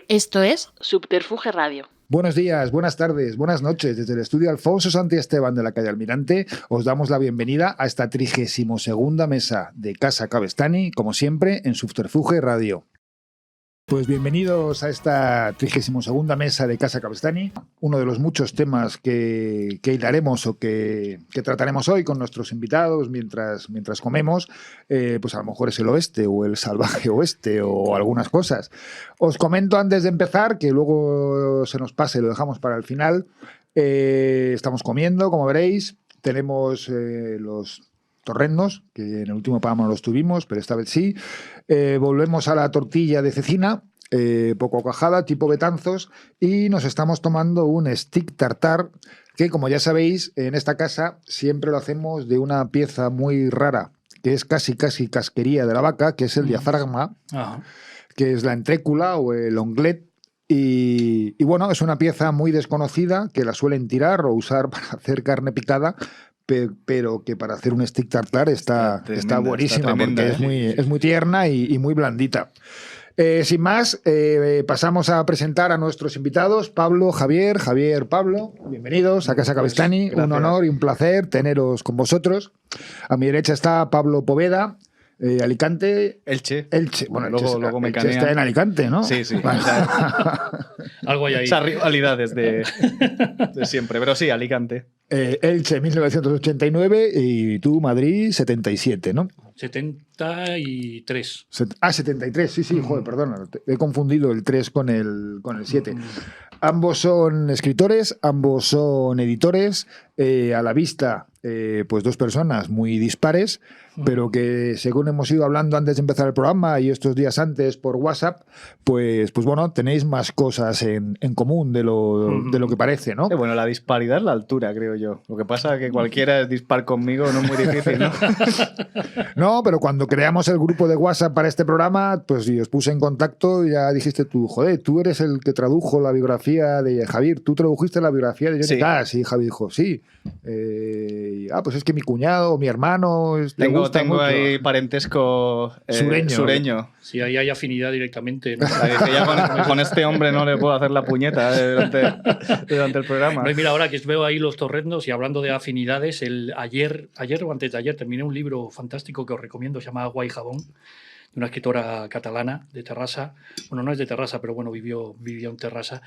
Esto es Subterfuge Radio. Buenos días, buenas tardes, buenas noches. Desde el estudio Alfonso Santi Esteban de la calle Almirante os damos la bienvenida a esta 32ª mesa de Casa Cabestany, como siempre, en Subterfuge Radio. Pues bienvenidos a esta 32ª mesa de Casa Cabestany, uno de los muchos temas que hilaremos o que trataremos hoy con nuestros invitados mientras comemos, pues a lo mejor es el oeste o el salvaje oeste o algunas cosas. Os comento antes de empezar, que luego se nos pase, lo dejamos para el final. Estamos comiendo, como veréis, tenemos los torrendos, que en el último programa no los tuvimos, pero esta vez sí. Volvemos a la tortilla de cecina, poco cuajada, tipo Betanzos, y nos estamos tomando un stick tartar, que como ya sabéis, en esta casa siempre lo hacemos de una pieza muy rara, que es casi casquería de la vaca, que es el diafragma, que es la entrécula o el onglet. Y bueno, es una pieza muy desconocida, que la suelen tirar o usar para hacer carne picada, pero que para hacer un stick tartar está buenísima, está tremenda, porque es muy tierna y muy blandita. Sin más, pasamos a presentar a nuestros invitados, Pablo, Javier, Pablo, bienvenidos a Casa Cabestany, un honor y un placer teneros con vosotros. A mi derecha está Pablo Poveda, Alicante. Elche. Bueno, luego me Elche está en Alicante, ¿no? Sí. Vale. Algo hay ahí. Esas rivalidades de siempre, pero sí, Alicante. Elche 1989 y tú Madrid 77, ¿no? 73. 73, sí, joder, perdona. He confundido el 3 con el 7. Ambos son escritores, ambos son editores. A la vista, pues dos personas muy dispares, pero que según hemos ido hablando antes de empezar el programa y estos días antes por WhatsApp, pues bueno, tenéis más cosas en común de lo que parece, ¿no? Bueno, la disparidad es la altura, creo yo. Lo que pasa es que cualquiera es dispar conmigo, no es muy difícil, ¿no? No, pero cuando creamos el grupo de WhatsApp para este programa, pues y os puse en contacto, ya dijiste tú, joder, tú eres el que tradujo la biografía de Javier, tú tradujiste la biografía de Johnny Cash, y Javier dijo, sí. Pues es que mi cuñado, mi hermano, tengo ahí parentesco sureño. Sí, ahí hay afinidad directamente, ¿no? Ya con este hombre no le puedo hacer la puñeta durante el programa. No, y mira, ahora que veo ahí los torrendos y hablando de afinidades, ayer o antes de ayer terminé un libro fantástico que os recomiendo, se llama Agua y Jabón, de una escritora catalana de Terrassa. Bueno, no es de Terrassa, pero bueno, vivió en Terrassa.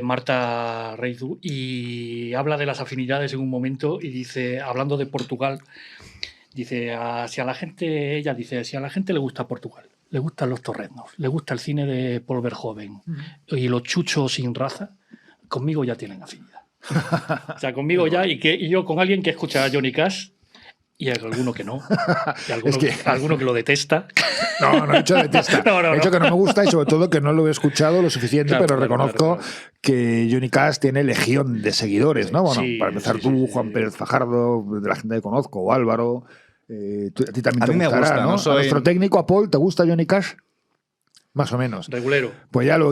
Marta Reizu, y habla de las afinidades en un momento y dice, hablando de Portugal, dice, si a la gente le gusta Portugal, le gustan los torrendos, le gusta el cine de Paul Verhoeven y los chuchos sin raza, conmigo ya tienen afinidad. O sea, conmigo ya, y yo con alguien que escucha a Johnny Cash, y hay alguno que no, y alguno que lo detesta. No he dicho detesta. He dicho que no me gusta y sobre todo que no lo he escuchado lo suficiente, pero reconozco que Johnny Cash tiene legión de seguidores, ¿no? Bueno, para empezar tú, Juan Pérez Fajardo, de la gente que conozco, o Álvaro, a ti también te gustará, ¿no? A nuestro técnico, a Paul, ¿te gusta Johnny Cash? Más o menos. Regulero. Pues ya lo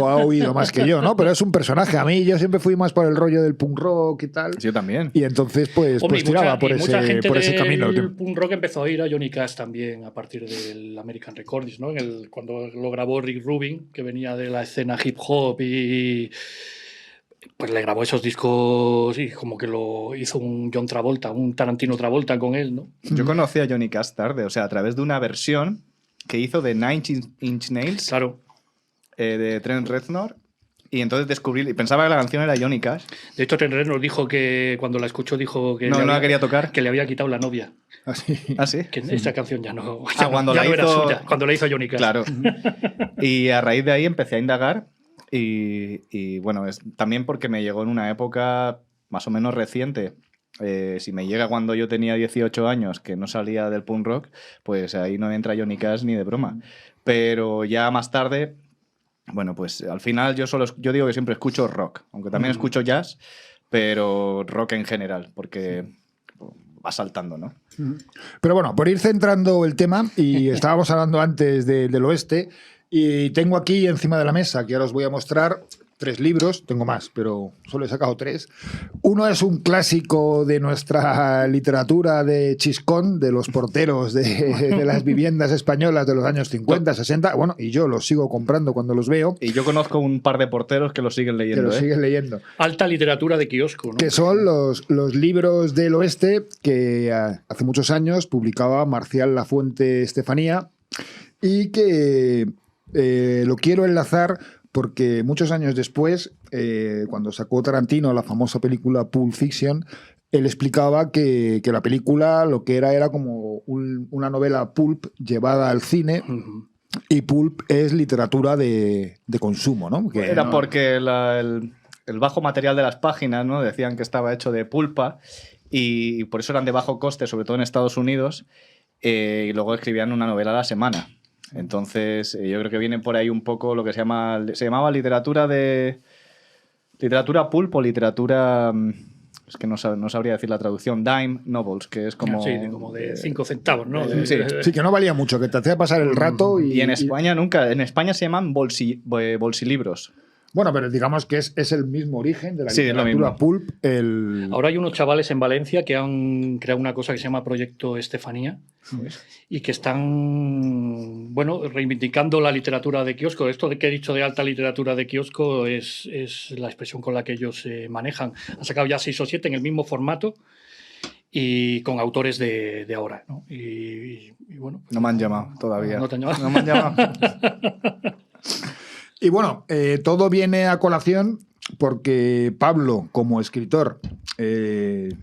ha oído más que yo, ¿no? Pero es un personaje. A mí yo siempre fui más por el rollo del punk rock y tal. Yo también. Y entonces pues tiraba por ese camino. El punk rock empezó a ir a Johnny Cash también a partir del American Recordings, ¿no? Cuando lo grabó Rick Rubin, que venía de la escena hip hop y pues le grabó esos discos y como que lo hizo un John Travolta, un Tarantino Travolta con él, ¿no? Yo conocí a Johnny Cash tarde, o sea, a través de una versión que hizo de Nine Inch Nails, claro, de Trent Reznor, y entonces descubrí y pensaba que la canción era Johnny Cash. De hecho, Trent Reznor dijo que cuando la escuchó dijo que no la quería tocar, que le había quitado la novia. ¿Ah, sí? Que esta canción ya no, cuando ya no era suya, cuando la hizo Johnny Cash. Claro. Y a raíz de ahí empecé a indagar y bueno, también porque me llegó en una época más o menos reciente. Si me llega cuando yo tenía 18 años, que no salía del punk rock, pues ahí no entra Johnny Cash ni de broma. Pero ya más tarde, bueno, pues al final yo digo que siempre escucho rock, aunque también escucho jazz, pero rock en general, porque va saltando, ¿no? Pero bueno, por ir centrando el tema, y estábamos hablando antes del oeste, y tengo aquí encima de la mesa, que ahora os voy a mostrar, 3 libros, tengo más, pero solo he sacado 3. Uno es un clásico de nuestra literatura de Chiscón, de los porteros de las viviendas españolas de los años 50, 60. Bueno, y yo los sigo comprando cuando los veo. Y yo conozco un par de porteros que lo siguen leyendo. Que lo siguen leyendo. Alta literatura de kiosco, ¿no? Que son los libros del oeste que hace muchos años publicaba Marcial Lafuente Estefanía y que lo quiero enlazar porque muchos años después, cuando sacó Tarantino la famosa película Pulp Fiction, él explicaba que la película lo que era como una novela pulp llevada al cine. Uh-huh. Y pulp es literatura de consumo, ¿no? Que era porque el bajo material de las páginas, ¿no? Decían que estaba hecho de pulpa y por eso eran de bajo coste, sobre todo en Estados Unidos, y luego escribían una novela a la semana. Entonces, yo creo que viene por ahí un poco lo que se llamaba literatura pulp o literatura, es que no sabría decir la traducción, dime novels, que es como... Sí, como de 5 centavos, ¿no? Sí, que no valía mucho, que te hacía pasar el rato y en España nunca, en España se llaman bolsilibros. Bueno, pero digamos que es el mismo origen de la literatura pulp. Ahora hay unos chavales en Valencia que han creado una cosa que se llama Proyecto Estefanía y que están, bueno, reivindicando la literatura de kiosco. Esto de que he dicho de alta literatura de kiosco es la expresión con la que ellos se manejan. Han sacado ya 6 o 7 en el mismo formato y con autores de ahora, ¿no? Y bueno. Pues, no me han llamado todavía. No te han llamado. No me han llamado. Y bueno, todo viene a colación porque Pablo, como escritor,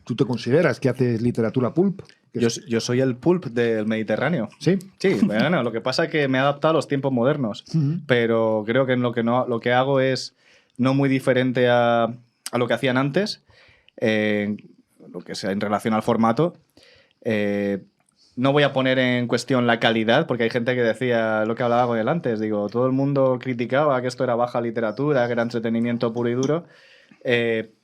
¿tú te consideras que haces literatura pulp? Yo soy el pulp del Mediterráneo. ¿Sí? Sí, bueno, lo que pasa es que me he adaptado a los tiempos modernos, pero creo que lo que hago es no muy diferente a lo que hacían antes, lo que sea en relación al formato. No voy a poner en cuestión la calidad, porque hay gente que decía lo que hablaba con él antes. Digo, todo el mundo criticaba que esto era baja literatura, que era entretenimiento puro y duro,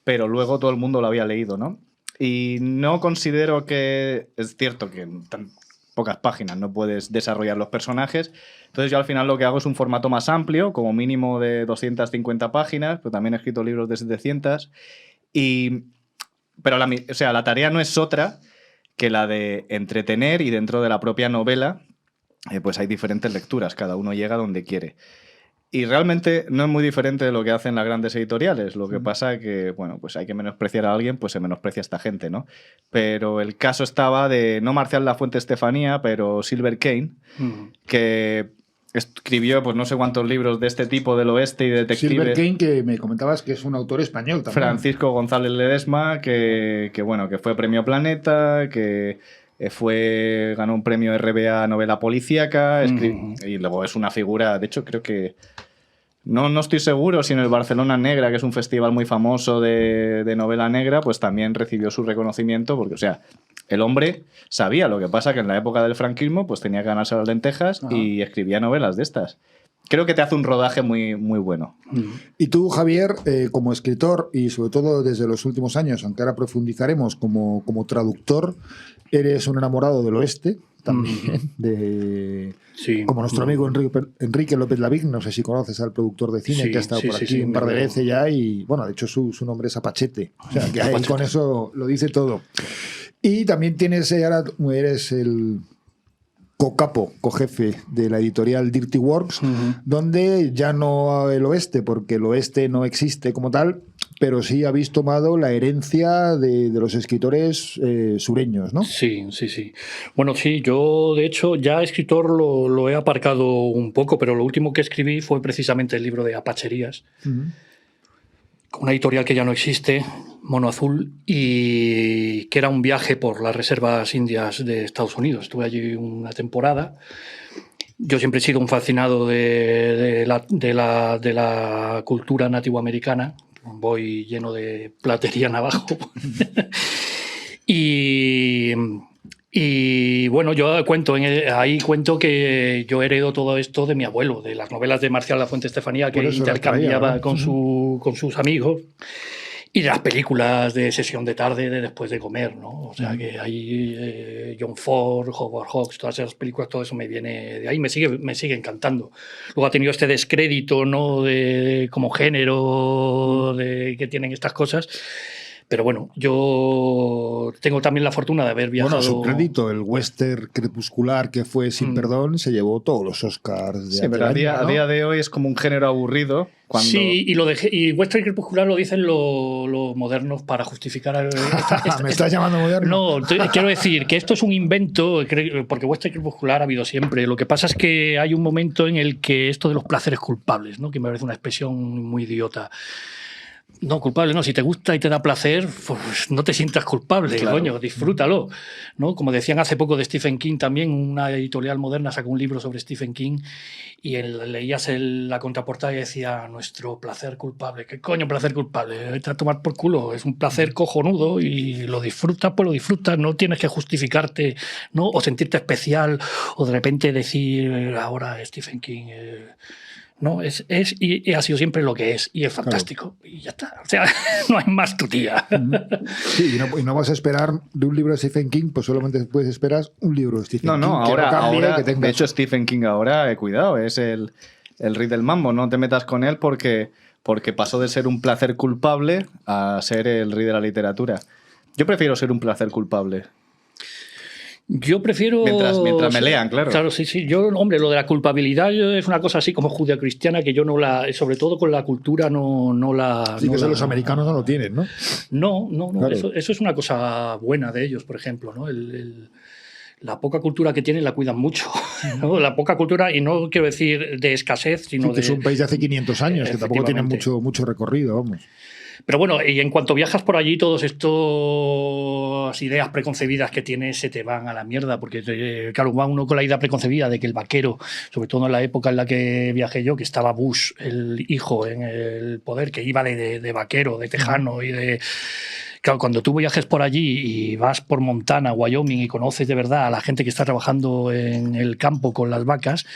pero luego todo el mundo lo había leído, ¿no? Y no considero que... Es cierto que en tan pocas páginas no puedes desarrollar los personajes. Entonces yo al final lo que hago es un formato más amplio, como mínimo de 250 páginas, pero también he escrito libros de 700. Pero la tarea no es otra que la de entretener, y dentro de la propia novela pues hay diferentes lecturas, cada uno llega donde quiere. Y realmente no es muy diferente de lo que hacen las grandes editoriales. Lo que pasa es que, bueno, pues hay que menospreciar a alguien, pues se menosprecia a esta gente, ¿no? Pero el caso estaba de, no Marcial Lafuente Estefanía, pero Silver Kane, que escribió pues no sé cuántos libros de este tipo del oeste y detectives. Silver Kane, que me comentabas que es un autor español también. Francisco González Ledesma, que fue premio Planeta, que ganó un premio RBA novela policíaca, y luego es una figura, de hecho creo que no estoy seguro si en el Barcelona Negra, que es un festival muy famoso de novela negra, pues también recibió su reconocimiento, porque, o sea, el hombre sabía. Lo que pasa que en la época del franquismo pues tenía que ganarse las lentejas y escribía novelas de estas. Creo que te hace un rodaje muy, muy bueno. Y tú, Javier, como escritor y sobre todo desde los últimos años, aunque ahora profundizaremos como traductor, eres un enamorado del oeste también, sí. Como nuestro amigo Enrique López Lavigne, no sé si conoces al productor de cine, que ha estado por aquí un par de veces ya, y bueno, de hecho su nombre es Apachete, o sea que ahí con eso lo dice todo. Y también ahora eres el cojefe de la editorial Dirty Works, donde ya no el oeste, porque el oeste no existe como tal, pero sí habéis tomado la herencia de los escritores sureños, ¿no? Sí. Bueno, sí, yo de hecho ya escritor lo he aparcado un poco, pero lo último que escribí fue precisamente el libro de Apacherías, con una editorial que ya no existe, Mono Azul, y que era un viaje por las reservas indias de Estados Unidos. Estuve allí una temporada. Yo siempre he sido un fascinado de la cultura nativoamericana. Voy lleno de platería navajo. Y bueno, yo ahí cuento que yo heredo todo esto de mi abuelo, de las novelas de Marcial Lafuente Estefanía, que intercambiaba con sus amigos. Y de las películas de sesión de tarde, de después de comer, ¿no? O sea que ahí John Ford, Howard Hawks, todas esas películas, todo eso me viene de ahí, me sigue encantando. Luego ha tenido este descrédito, ¿no? Como género que tienen estas cosas. Pero bueno, yo tengo también la fortuna de haber viajado... Bueno, su crédito, el western crepuscular que fue Sin Perdón, se llevó todos los Oscars de Sí, pero aquel año, ¿no? a día de hoy es como un género aburrido. Cuando... Sí, y western crepuscular lo dicen los modernos para justificar... ¿Me estás llamando moderno? No, quiero decir que esto es un invento, porque western crepuscular ha habido siempre. Lo que pasa es que hay un momento en el que esto de los placeres culpables, ¿no? Que me parece una expresión muy idiota. No, culpable no. Si te gusta y te da placer, pues no te sientas culpable, claro. Coño, disfrútalo, ¿no? Como decían hace poco de Stephen King también, una editorial moderna sacó un libro sobre Stephen King y leías la contraportada y decía, nuestro placer culpable. ¿Qué coño placer culpable? Vete a tomar por culo. Es un placer cojonudo y lo disfrutas, pues lo disfrutas. No tienes que justificarte, ¿no? O sentirte especial o de repente decir, ahora Stephen King... ¿no? Y ha sido siempre lo que es, y es fantástico, claro. Y ya está. O sea, no hay más tu tía. Sí, y no vas a esperar de un libro de Stephen King, pues solamente puedes esperar un libro de Stephen King. No, ahora que tengas... de hecho, Stephen King ahora, cuidado, es el rey del mambo. No te metas con él porque pasó de ser un placer culpable a ser el rey de la literatura. Yo prefiero ser un placer culpable. Yo prefiero... Mientras me lean, claro. Claro, sí. Yo, hombre, lo de la culpabilidad es una cosa así como judeocristiana que yo no la... Sobre todo con la cultura no la... Sí, no que eso la, los americanos no lo tienen, ¿no? No. Claro. Eso es una cosa buena de ellos, por ejemplo, ¿no? La poca cultura que tienen la cuidan mucho, ¿no? La poca cultura, y no quiero decir de escasez, sino sí, que de... es un país de hace 500 años, que tampoco tiene mucho recorrido, vamos. Pero bueno, y en cuanto viajas por allí, todas estas ideas preconcebidas que tienes se te van a la mierda, porque claro, va uno con la idea preconcebida de que el vaquero, sobre todo en la época en la que viajé yo, que estaba Bush, el hijo, en el poder, que iba de vaquero, de tejano y de... Claro, cuando tú viajes por allí y vas por Montana, Wyoming, y conoces de verdad a la gente que está trabajando en el campo con las vacas,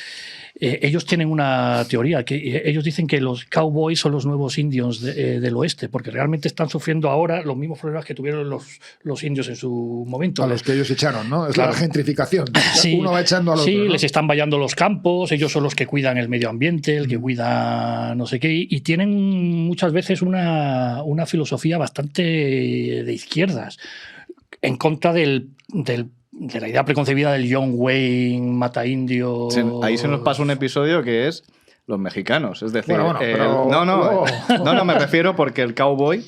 ellos tienen una teoría, que ellos dicen que los cowboys son los nuevos indios del oeste, porque realmente están sufriendo ahora los mismos problemas que tuvieron los indios en su momento. A los que ellos echaron, ¿no? Es claro. La gentrificación. Sí, uno va echando al otro. Sí, ¿no? Les están vallando los campos, ellos son los que cuidan el medio ambiente, el que cuida no sé qué, y tienen muchas veces una filosofía bastante de izquierdas, en contra de la idea preconcebida del John Wayne, mata indio. Ahí se nos pasa un episodio que es los mexicanos. Es decir, pero... no, me refiero porque el cowboy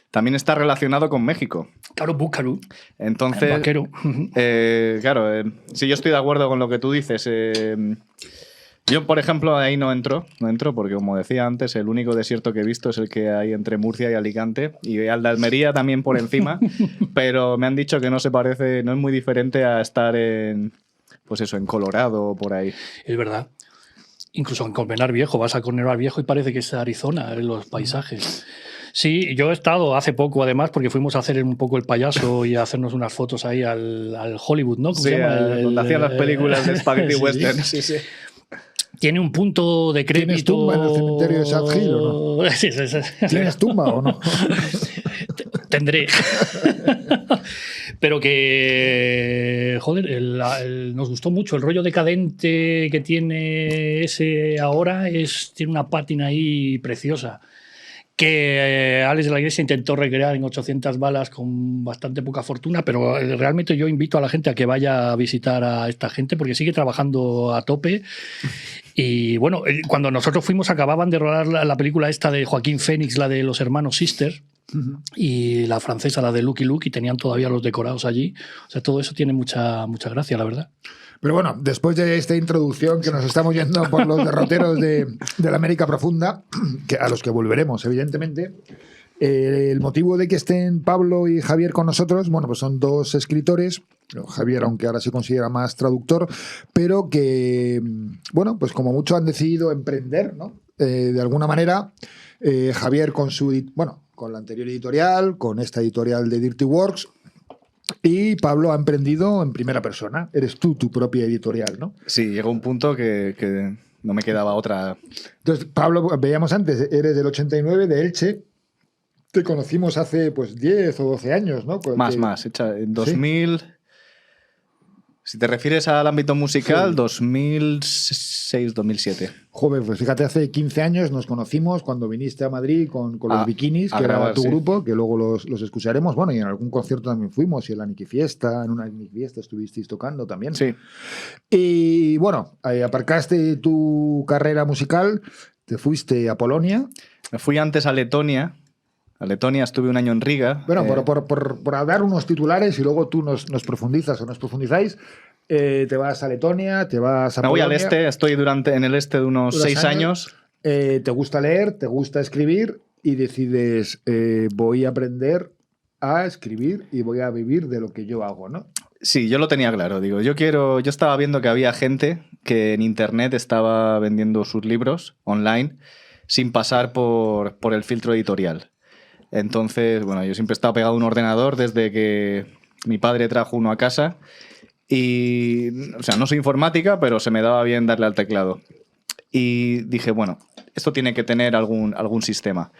también está relacionado con México. Claro, búcaro. Entonces, el vaquero. Claro, sí, yo estoy de acuerdo con lo que tú dices. Yo, por ejemplo, ahí no entro porque, como decía antes, el único desierto que he visto es el que hay entre Murcia y Alicante, y al de Almería también por encima, pero me han dicho que no se parece, no es muy diferente a estar en Colorado o por ahí. Es verdad. Incluso en Colmenar Viejo, vas a Colmenar Viejo y parece que es Arizona en los paisajes. Sí, yo he estado hace poco, además, porque fuimos a hacer un poco el payaso y a hacernos unas fotos ahí al Hollywood, ¿no? Sí, donde hacían las películas de Spaghetti Western. Sí. Tiene un punto de crédito... ¿Tienes tumba en el cementerio de Sad Hill o no? Sí. ¿Tienes tumba o no? Tendré. Pero que, joder, nos gustó mucho. El rollo decadente que tiene ese ahora tiene una pátina ahí preciosa, que Alex de la Iglesia intentó recrear en 800 balas con bastante poca fortuna, pero realmente yo invito a la gente a que vaya a visitar a esta gente porque sigue trabajando a tope. Y bueno, cuando nosotros fuimos acababan de rodar la película esta de Joaquín Phoenix, la de los hermanos Sister, y la francesa, la de Lucky Luke, y tenían todavía los decorados allí. O sea, todo eso tiene mucha gracia, la verdad. Pero bueno, después de esta introducción que nos estamos yendo por los derroteros de la América Profunda, a los que volveremos, evidentemente, el motivo de que estén Pablo y Javier con nosotros, bueno, pues son dos escritores, Javier, aunque ahora se considera más traductor, pero que, bueno, pues como mucho han decidido emprender, ¿no? De alguna manera, Javier con la anterior editorial, con esta editorial de Dirty Works, y Pablo ha emprendido en primera persona. Eres tú tu propia editorial, ¿no? Sí, llegó un punto que no me quedaba otra. Entonces, Pablo, veíamos antes, eres del 89, de Elche, te conocimos hace pues 10 o 12 años, ¿no? Más. En 2000... Si te refieres al ámbito musical, Sí. 2006-2007. Joder, pues fíjate, hace 15 años nos conocimos cuando viniste a Madrid con los Bikinis, a que era grabar, tu sí. grupo, que luego los escucharemos. Bueno, y en algún concierto también fuimos, y en la Niki Fiesta, en una Niki Fiesta estuvisteis tocando también. Sí. Y bueno, aparcaste tu carrera musical, te fuiste a Polonia. Me fui antes a Letonia. A Letonia estuve un año en Riga. Bueno, por dar unos titulares y luego tú nos profundizas o nos profundizáis. Te vas a Letonia, te vas a Me voy Polonia. al este, estoy en el este de unos 6 años. Te gusta leer, te gusta escribir y decides, voy a aprender a escribir y voy a vivir de lo que yo hago, ¿no? Sí, yo lo tenía claro. Digo, yo estaba viendo que había gente que en internet estaba vendiendo sus libros online sin pasar por el filtro editorial. Entonces, bueno, yo siempre he estado pegado a un ordenador desde que mi padre trajo uno a casa y, o sea, no soy informática, pero se me daba bien darle al teclado. Y dije, bueno, esto tiene que tener algún sistema.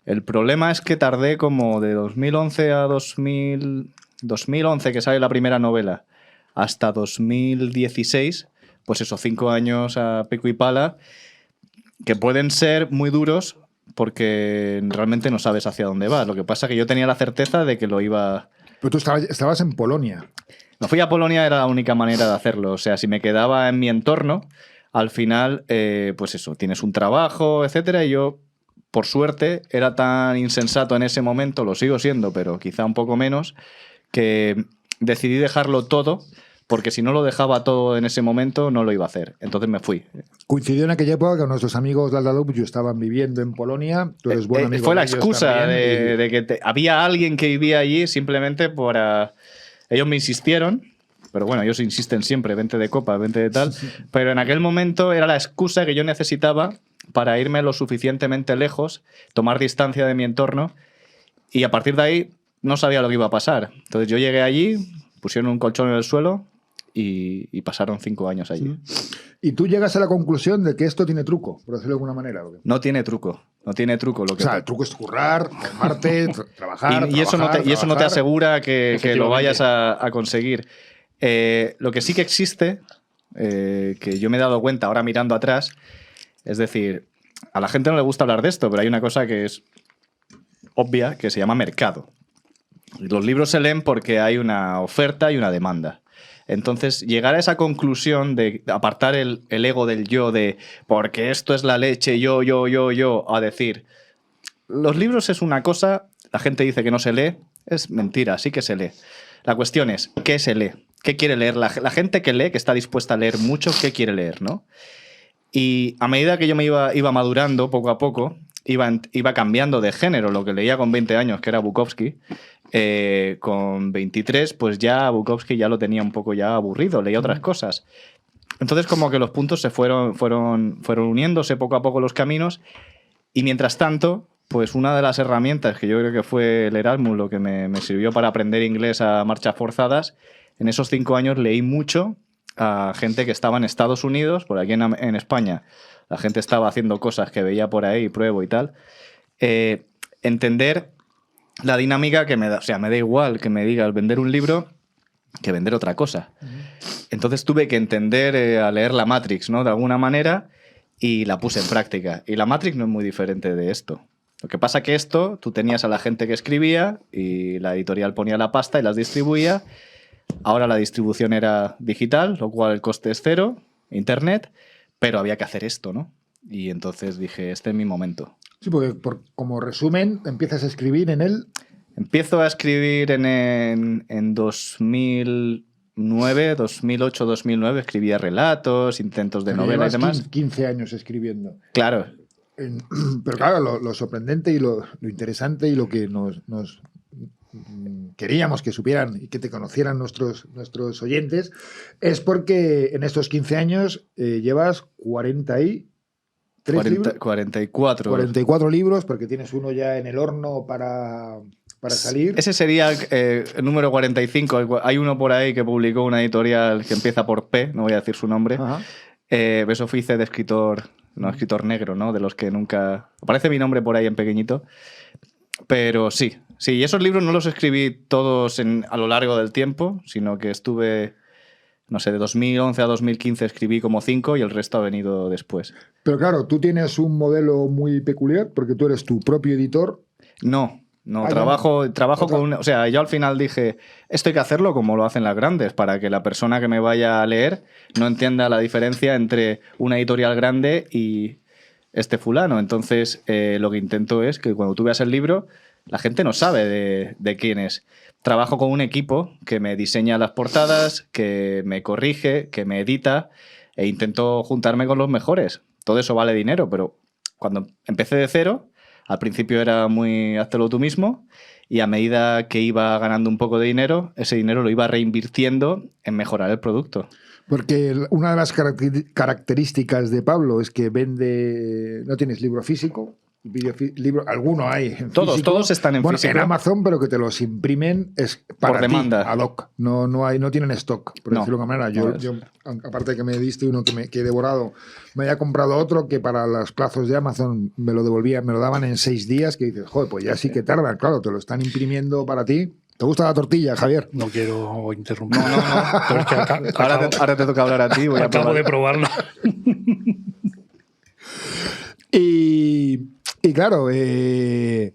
El problema es que tardé como de 2011 a 2011, que sale la primera novela, hasta 2016, pues eso, 5 años a pico y pala, que pueden ser muy duros porque realmente no sabes hacia dónde vas. Lo que pasa es que yo tenía la certeza de que lo iba... Pero tú estabas en Polonia. Me fui a Polonia, era la única manera de hacerlo. O sea, si me quedaba en mi entorno, al final, pues eso, tienes un trabajo, etcétera, y yo, por suerte, era tan insensato en ese momento, lo sigo siendo, pero quizá un poco menos, que decidí dejarlo todo, porque si no lo dejaba todo en ese momento, no lo iba a hacer. Entonces me fui. Coincidió en aquella época que nuestros amigos de Aldalupyu estaban viviendo en Polonia. Tú eres buen amigo Fue la de ellos excusa también, de que había alguien que vivía allí simplemente para... Ellos me insistieron, pero bueno, ellos insisten siempre, vente de copa, vente de tal, pero en aquel momento era la excusa que yo necesitaba para irme lo suficientemente lejos, tomar distancia de mi entorno, y a partir de ahí no sabía lo que iba a pasar. Entonces yo llegué allí, pusieron un colchón en el suelo y pasaron 5 años allí. Y tú llegas a la conclusión de que esto tiene truco, por decirlo de alguna manera. No tiene truco. No tiene truco. Lo que... O sea, el truco es currar, formarte, trabajar. Y eso no te asegura que lo vayas a conseguir. Lo que sí que existe, que yo me he dado cuenta ahora mirando atrás, es decir, a la gente no le gusta hablar de esto, pero hay una cosa que es obvia, que se llama mercado. Los libros se leen porque hay una oferta y una demanda. Entonces, llegar a esa conclusión de apartar el ego del yo, de porque esto es la leche, yo, a decir, los libros es una cosa, la gente dice que no se lee, es mentira, sí que se lee. La cuestión es, ¿qué se lee? ¿Qué quiere leer? La gente que lee, que está dispuesta a leer mucho, ¿qué quiere leer, no? Y a medida que yo me iba madurando poco a poco, iba cambiando de género. Lo que leía con 20 años, que era Bukowski, con 23, pues ya Bukowski ya lo tenía un poco ya aburrido, leía otras cosas. Entonces como que los puntos se fueron uniéndose poco a poco los caminos, y mientras tanto, pues una de las herramientas que yo creo que fue el Erasmus, lo que me sirvió para aprender inglés a marchas forzadas, en esos 5 años leí mucho a gente que estaba en Estados Unidos, por aquí en España la gente estaba haciendo cosas que veía por ahí, pruebo y tal. Entender la dinámica que me da, o sea, me da igual que me digas vender un libro que vender otra cosa. Entonces tuve que entender a leer la Matrix, ¿no? De alguna manera, y la puse en práctica. Y la Matrix no es muy diferente de esto. Lo que pasa que esto, tú tenías a la gente que escribía y la editorial ponía la pasta y las distribuía. Ahora la distribución era digital, lo cual el coste es 0, internet, pero había que hacer esto, ¿no? Y entonces dije, este es mi momento. Sí, porque como resumen, empiezas a escribir en él. Empiezo a escribir en 2009, 2008, 2009, escribía relatos, intentos de novela y demás. 15 años escribiendo. Claro. Pero claro, lo sorprendente y lo interesante y lo que nos queríamos que supieran y que te conocieran nuestros oyentes es porque en estos 15 años llevas 44 libros, porque tienes uno ya en el horno para salir. Ese sería el número 45. Hay uno por ahí que publicó una editorial que empieza por P, no voy a decir su nombre. Beso Fice de escritor, no escritor negro, ¿no? De los que nunca... Aparece mi nombre por ahí en pequeñito. Pero sí, y esos libros no los escribí todos a lo largo del tiempo, sino que estuve, no sé, de 2011 a 2015 escribí como 5 y el resto ha venido después. Pero claro, tú tienes un modelo muy peculiar porque tú eres tu propio editor. No, trabajo con... O sea, yo al final dije, esto hay que hacerlo como lo hacen las grandes, para que la persona que me vaya a leer no entienda la diferencia entre una editorial grande y este fulano. Entonces, lo que intento es que cuando tú veas el libro, la gente no sabe de quién es. Trabajo con un equipo que me diseña las portadas, que me corrige, que me edita, e intento juntarme con los mejores. Todo eso vale dinero, pero cuando empecé de cero, al principio era muy háztelo tú mismo, y a medida que iba ganando un poco de dinero, ese dinero lo iba reinvirtiendo en mejorar el producto. Porque una de las características de Pablo es que vende... No tienes libro físico, libro, alguno hay en físico. Todos están en físico. En Amazon, pero que te los imprimen es para por demanda. Ad hoc. No tienen stock, por decirlo de alguna manera. Yo, aparte de que me diste uno que he devorado, me había comprado otro que para los plazos de Amazon me lo daban en 6 días, que dices, joder, pues ya sí que tardan. Claro, te lo están imprimiendo para ti. ¿Te gusta la tortilla, Javier? No quiero interrumpir. No. Pero es que ahora te toca hablar a ti. Acabo de probarlo. Y claro, es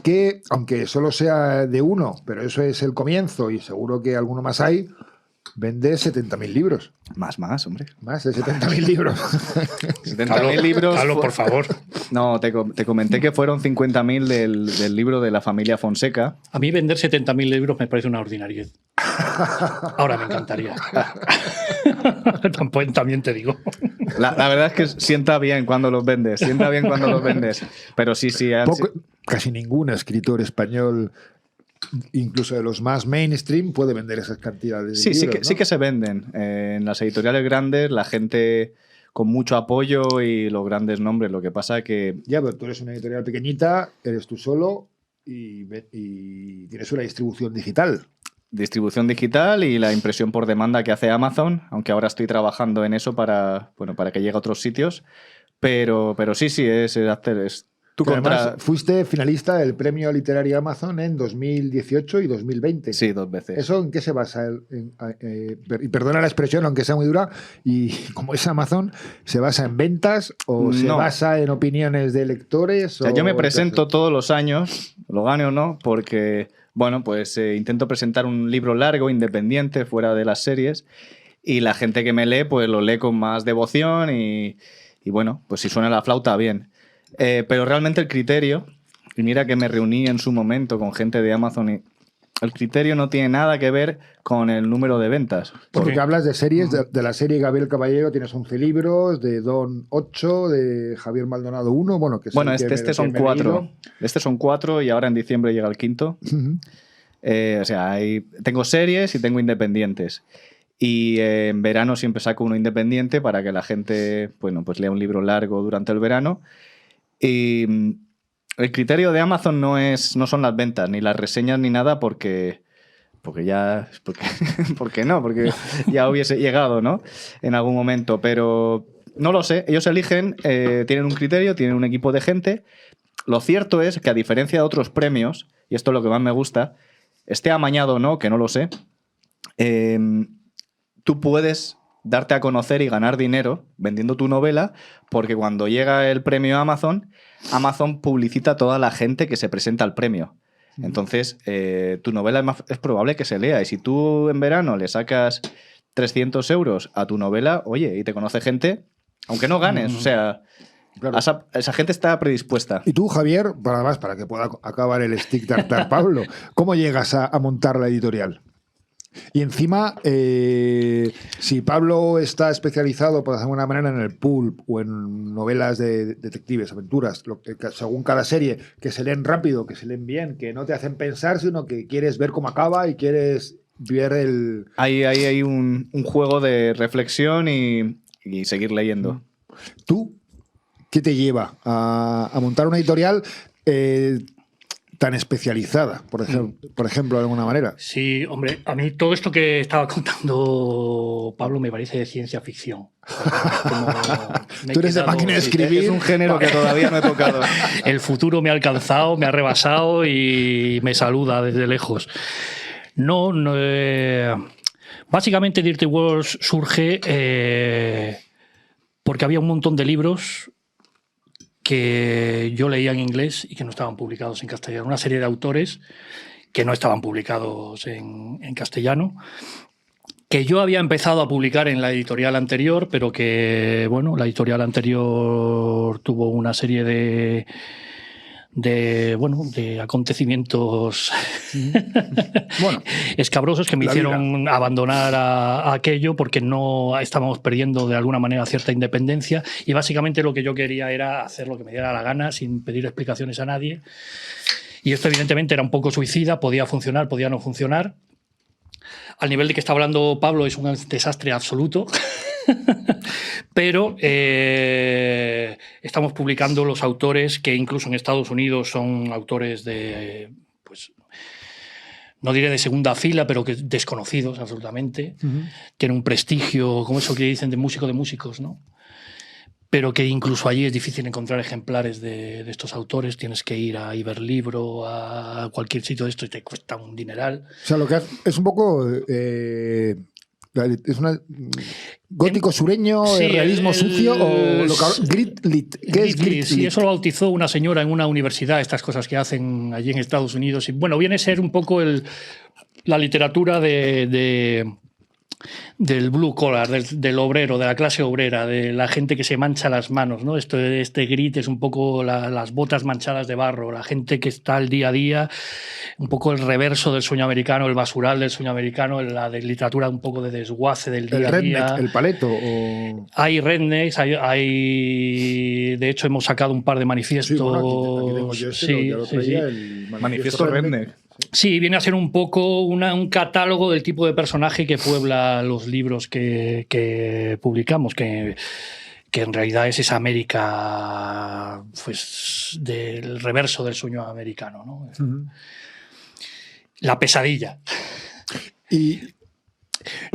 que, aunque solo sea de uno, pero eso es el comienzo y seguro que alguno más hay, vendes 70.000 libros. Más, hombre. Más de 70.000 libros. 70.000 libros. Carlos, por favor. No, te comenté que fueron 50.000 del libro de la familia Fonseca. A mí vender 70.000 libros me parece una ordinariedad. Ahora me encantaría. También te digo. La verdad es que sienta bien cuando los vendes. Pero sí. Casi ningún escritor español, incluso de los más mainstream, puede vender esas cantidades de libros, ¿no? Sí que se venden. En las editoriales grandes, la gente con mucho apoyo y los grandes nombres. Lo que pasa que... Ya, pero tú eres una editorial pequeñita, eres tú solo y tienes una distribución digital. Distribución digital y la impresión por demanda que hace Amazon, aunque ahora estoy trabajando en eso para que llegue a otros sitios. Pero sí, es Además, fuiste finalista del Premio Literario Amazon en 2018 y 2020. Sí, 2 veces. ¿Eso en qué se basa? Y perdona la expresión, aunque sea muy dura, y como es Amazon, ¿se basa en ventas o se basa en opiniones de lectores? O sea, yo me presento todos los años, lo gane o no, porque, bueno, pues intento presentar un libro largo, independiente, fuera de las series, y la gente que me lee, pues lo lee con más devoción y bueno, pues si suena la flauta, bien. Pero realmente el criterio, y mira que me reuní en su momento con gente de Amazon, y el criterio no tiene nada que ver con el número de ventas. Porque hablas de series, de la serie Gabriel Caballero tienes 11 libros, de Don 8, de Javier Maldonado 1, este son 4. Este son 4 y ahora en diciembre llega el 5º. O sea, tengo series y tengo independientes. Y en verano siempre saco uno independiente para que la gente, bueno, pues lea un libro largo durante el verano. Y el criterio de Amazon no son las ventas, ni las reseñas, ni nada, porque ya hubiese llegado, ¿no? En algún momento, pero no lo sé. Ellos eligen, tienen un criterio, tienen un equipo de gente. Lo cierto es que, a diferencia de otros premios, y esto es lo que más me gusta, esté amañado o no, que no lo sé, tú puedes darte a conocer y ganar dinero vendiendo tu novela, porque cuando llega el premio a Amazon publicita a toda la gente que se presenta al premio. Entonces, tu novela es probable que se lea. Y si tú en verano le sacas 300 euros a tu novela, oye, y te conoce gente, aunque no ganes, o sea... Claro. Esa gente está predispuesta. Y tú, Javier, para que pueda acabar el stick tartar Pablo, ¿cómo llegas a montar la editorial? Y encima, si Pablo está especializado, por alguna manera, en el pulp o en novelas de detectives, aventuras, según cada serie, que se leen rápido, que se leen bien, que no te hacen pensar, sino que quieres ver cómo acaba y quieres ver el... Hay un juego de reflexión y seguir leyendo. ¿Tú qué te lleva a montar una editorial? tan especializada, por ejemplo, de alguna manera. Sí, hombre, a mí todo esto que estaba contando Pablo me parece de ciencia ficción. Tú eres de máquina de escribir. Es un género que todavía no he tocado. El futuro me ha alcanzado, me ha rebasado y me saluda desde lejos. No, básicamente Dirty Wars surge porque había un montón de libros que yo leía en inglés y que no estaban publicados en castellano. Una serie de autores que no estaban publicados en castellano, que yo había empezado a publicar en la editorial anterior, pero que, bueno, la editorial anterior tuvo una serie de acontecimientos escabrosos que me hicieron abandonar a aquello porque no estábamos perdiendo de alguna manera cierta independencia, y básicamente lo que yo quería era hacer lo que me diera la gana sin pedir explicaciones a nadie, y esto evidentemente era un poco suicida, podía funcionar, podía no funcionar. Al nivel de que está hablando Pablo es un desastre absoluto. Pero estamos publicando los autores que incluso en Estados Unidos son autores de, pues, no diré de segunda fila, pero que desconocidos absolutamente. Tienen un prestigio, como eso que dicen, de músico de músicos, ¿no? Pero que incluso allí es difícil encontrar ejemplares de estos autores. Tienes que ir a Iberlibro, a cualquier sitio de esto y te cuesta un dineral. O sea, lo que es un poco... ¿Es una gótico sureño, sí, realismo sucio o lo que, grit lit? ¿Qué es grit lit? Sí, eso lo bautizó una señora en una universidad, estas cosas que hacen allí en Estados Unidos. Y bueno, viene a ser un poco la literatura del blue collar, del obrero, de la clase obrera, de la gente que se mancha las manos, ¿no? Este grit es un poco las botas manchadas de barro, la gente que está al día a día, un poco el reverso del sueño americano, el basural del sueño americano, la de literatura un poco de desguace del día a día. ¿El paleto? O... Hay rednecks, hay de hecho hemos sacado un par de manifiestos. Sí, bueno, aquí tengo yo el manifiesto redneck. Sí, viene a ser un poco un catálogo del tipo de personaje que puebla los libros que publicamos, que en realidad es esa América, pues, del reverso del sueño americano, ¿no? La pesadilla.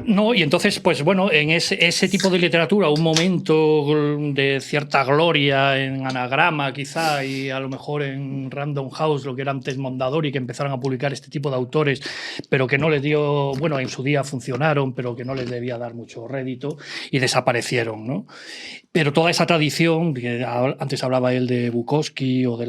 No, y entonces, pues bueno, en ese tipo de literatura, un momento de cierta gloria en Anagrama, quizá, y a lo mejor en Random House, lo que era antes Mondadori, que empezaron a publicar este tipo de autores, pero que no les dio, bueno, en su día funcionaron, pero que no les debía dar mucho rédito y desaparecieron, ¿no? Pero toda esa tradición, que antes hablaba él de Bukowski o de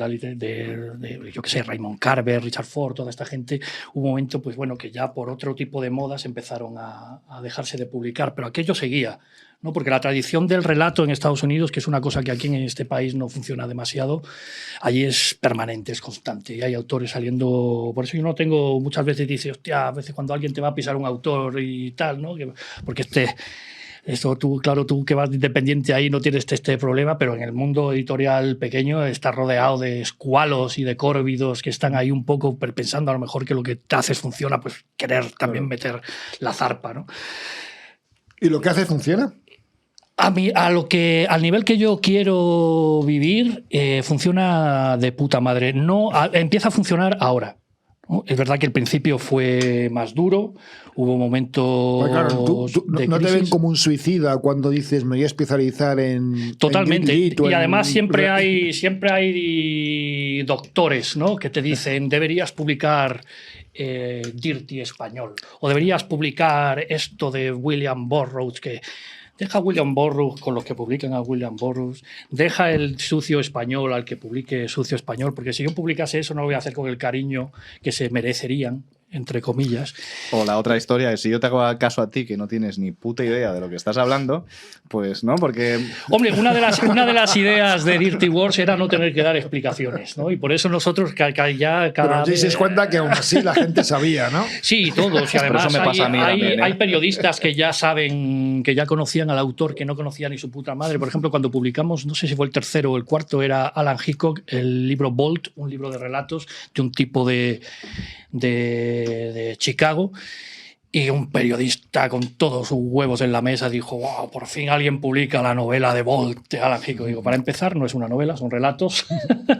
yo qué sé, Raymond Carver, Richard Ford, toda esta gente, hubo un momento, pues bueno, que ya por otro tipo de modas empezaron a dejarse de publicar, pero aquello seguía, ¿no? Porque la tradición del relato en Estados Unidos, que es una cosa que aquí en este país no funciona demasiado, allí es permanente, es constante, y hay autores saliendo. Por eso yo no tengo, muchas veces dice, hostia, a veces cuando alguien te va a pisar un autor y tal, ¿no? Porque tú que vas independiente ahí no tienes este problema, pero en el mundo editorial pequeño estás rodeado de escualos y de córvidos que están ahí un poco pensando a lo mejor que lo que te haces funciona, pues querer también meter la zarpa, ¿no? ¿Y lo que hace funciona? Al nivel que yo quiero vivir, funciona de puta madre. Empieza a funcionar ahora. ¿No? Es verdad que el principio fue más duro, hubo momentos pues claro, de no te ven como un suicida cuando dices me voy a especializar en... Totalmente, y además siempre hay doctores, ¿no? Que te dicen deberías publicar Dirty Español o deberías publicar esto de William Burroughs, que... Deja a William Burroughs con los que publican a William Burroughs. Deja el sucio español al que publique sucio español, porque si yo publicase eso no lo voy a hacer con el cariño que se merecerían, entre comillas. O la otra historia es, si yo te hago caso a ti, que no tienes ni puta idea de lo que estás hablando, pues no, porque... Hombre, una de las ideas de Dirty Wars era no tener que dar explicaciones, ¿no? Y por eso nosotros ya cada Pero os dices cuenta que aún así la gente sabía, ¿no? Sí, todos. Y además eso me pasa a mí también, hay periodistas que ya saben, que ya conocían al autor, que no conocía ni su puta madre. Por ejemplo, cuando publicamos, no sé si fue el tercero o el cuarto, era Alan Hitchcock, el libro Bolt, un libro de relatos de un tipo de Chicago, Y un periodista con todos sus huevos en la mesa dijo, wow, por fin alguien publica la novela de Bolt de Alan Hickok. Digo, para empezar, no es una novela, son relatos.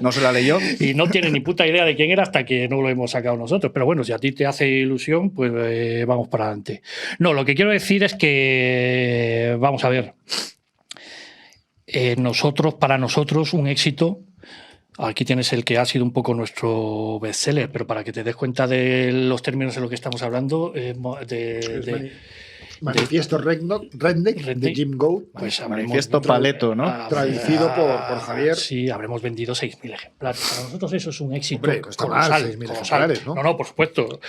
¿No se la leyó? Y no tiene ni puta idea de quién era hasta que no lo hemos sacado nosotros. Pero bueno, si a ti te hace ilusión, pues vamos para adelante. No, lo que quiero decir es que, vamos a ver, para nosotros, un éxito. Aquí tienes el que ha sido un poco nuestro bestseller, pero para que te des cuenta de los términos en los que estamos hablando, Manifiesto Redneck de Jim Goat, pues Manifiesto Paleto, ¿no? traducido por Javier. Sí, habremos vendido 6.000 ejemplares. Para nosotros eso es un éxito. Hombre, no está mal, colosal, 6.000 colosal. ejemplares, ¿no? No, por supuesto.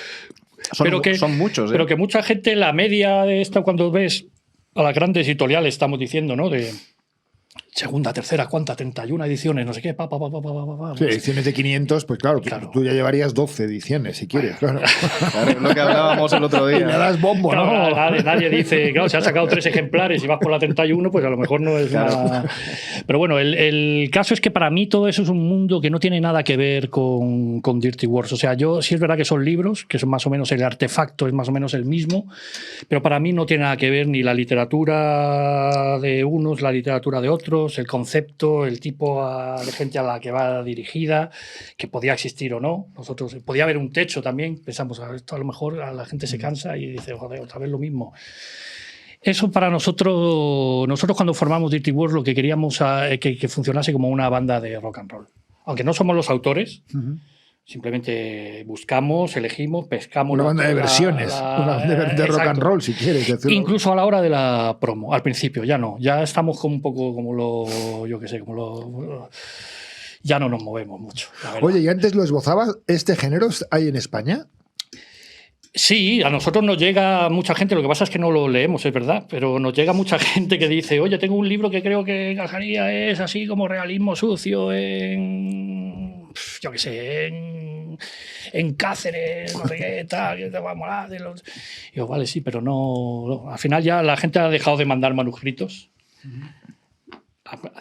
Son muchos, ¿eh? Pero que mucha gente, la media de esta, cuando ves a las grandes editoriales, estamos diciendo, ¿no? De segunda, tercera, cuarta, 31 ediciones, no sé qué, Sí, ediciones de 500, pues claro, tú ya llevarías 12 ediciones, si quieres, claro. Claro, es lo que hablábamos el otro Y le día. das bombo, Claro, ¿no? nadie dice, claro, si has sacado 3 ejemplares y vas por la 31, pues a lo mejor no es una... Pero bueno, el caso es que para mí todo eso es un mundo que no tiene nada que ver con Dirty Wars. O sea, yo sí es verdad que son libros, que son más o menos el artefacto, es más o menos el mismo, pero para mí no tiene nada que ver ni la literatura de unos, la literatura de otros, el concepto, el tipo de gente a la que va dirigida, que podía existir o no. Nosotros podía haber un techo también. Pensamos, esto a lo mejor a la gente se cansa y dice, joder, otra vez lo mismo. Eso para nosotros cuando formamos Dirty Wars lo que queríamos que funcionase como una banda de rock and roll. Aunque no somos los autores, simplemente buscamos, elegimos, pescamos. Una banda de versiones, una banda de rock and roll, si quieres decirlo. Incluso a la hora de la promo, al principio, ya no. Ya estamos como un poco ya no nos movemos mucho. Oye, ¿y antes lo esbozabas? ¿Este género hay en España? Sí, a nosotros nos llega mucha gente, lo que pasa es que no lo leemos, es verdad, pero nos llega mucha gente que dice, oye, tengo un libro que creo que encajaría, es así como realismo sucio en, yo qué sé, en Cáceres, no sé qué, tal, que te va a molar. Y yo, vale, sí, pero no, al final ya la gente ha dejado de mandar manuscritos.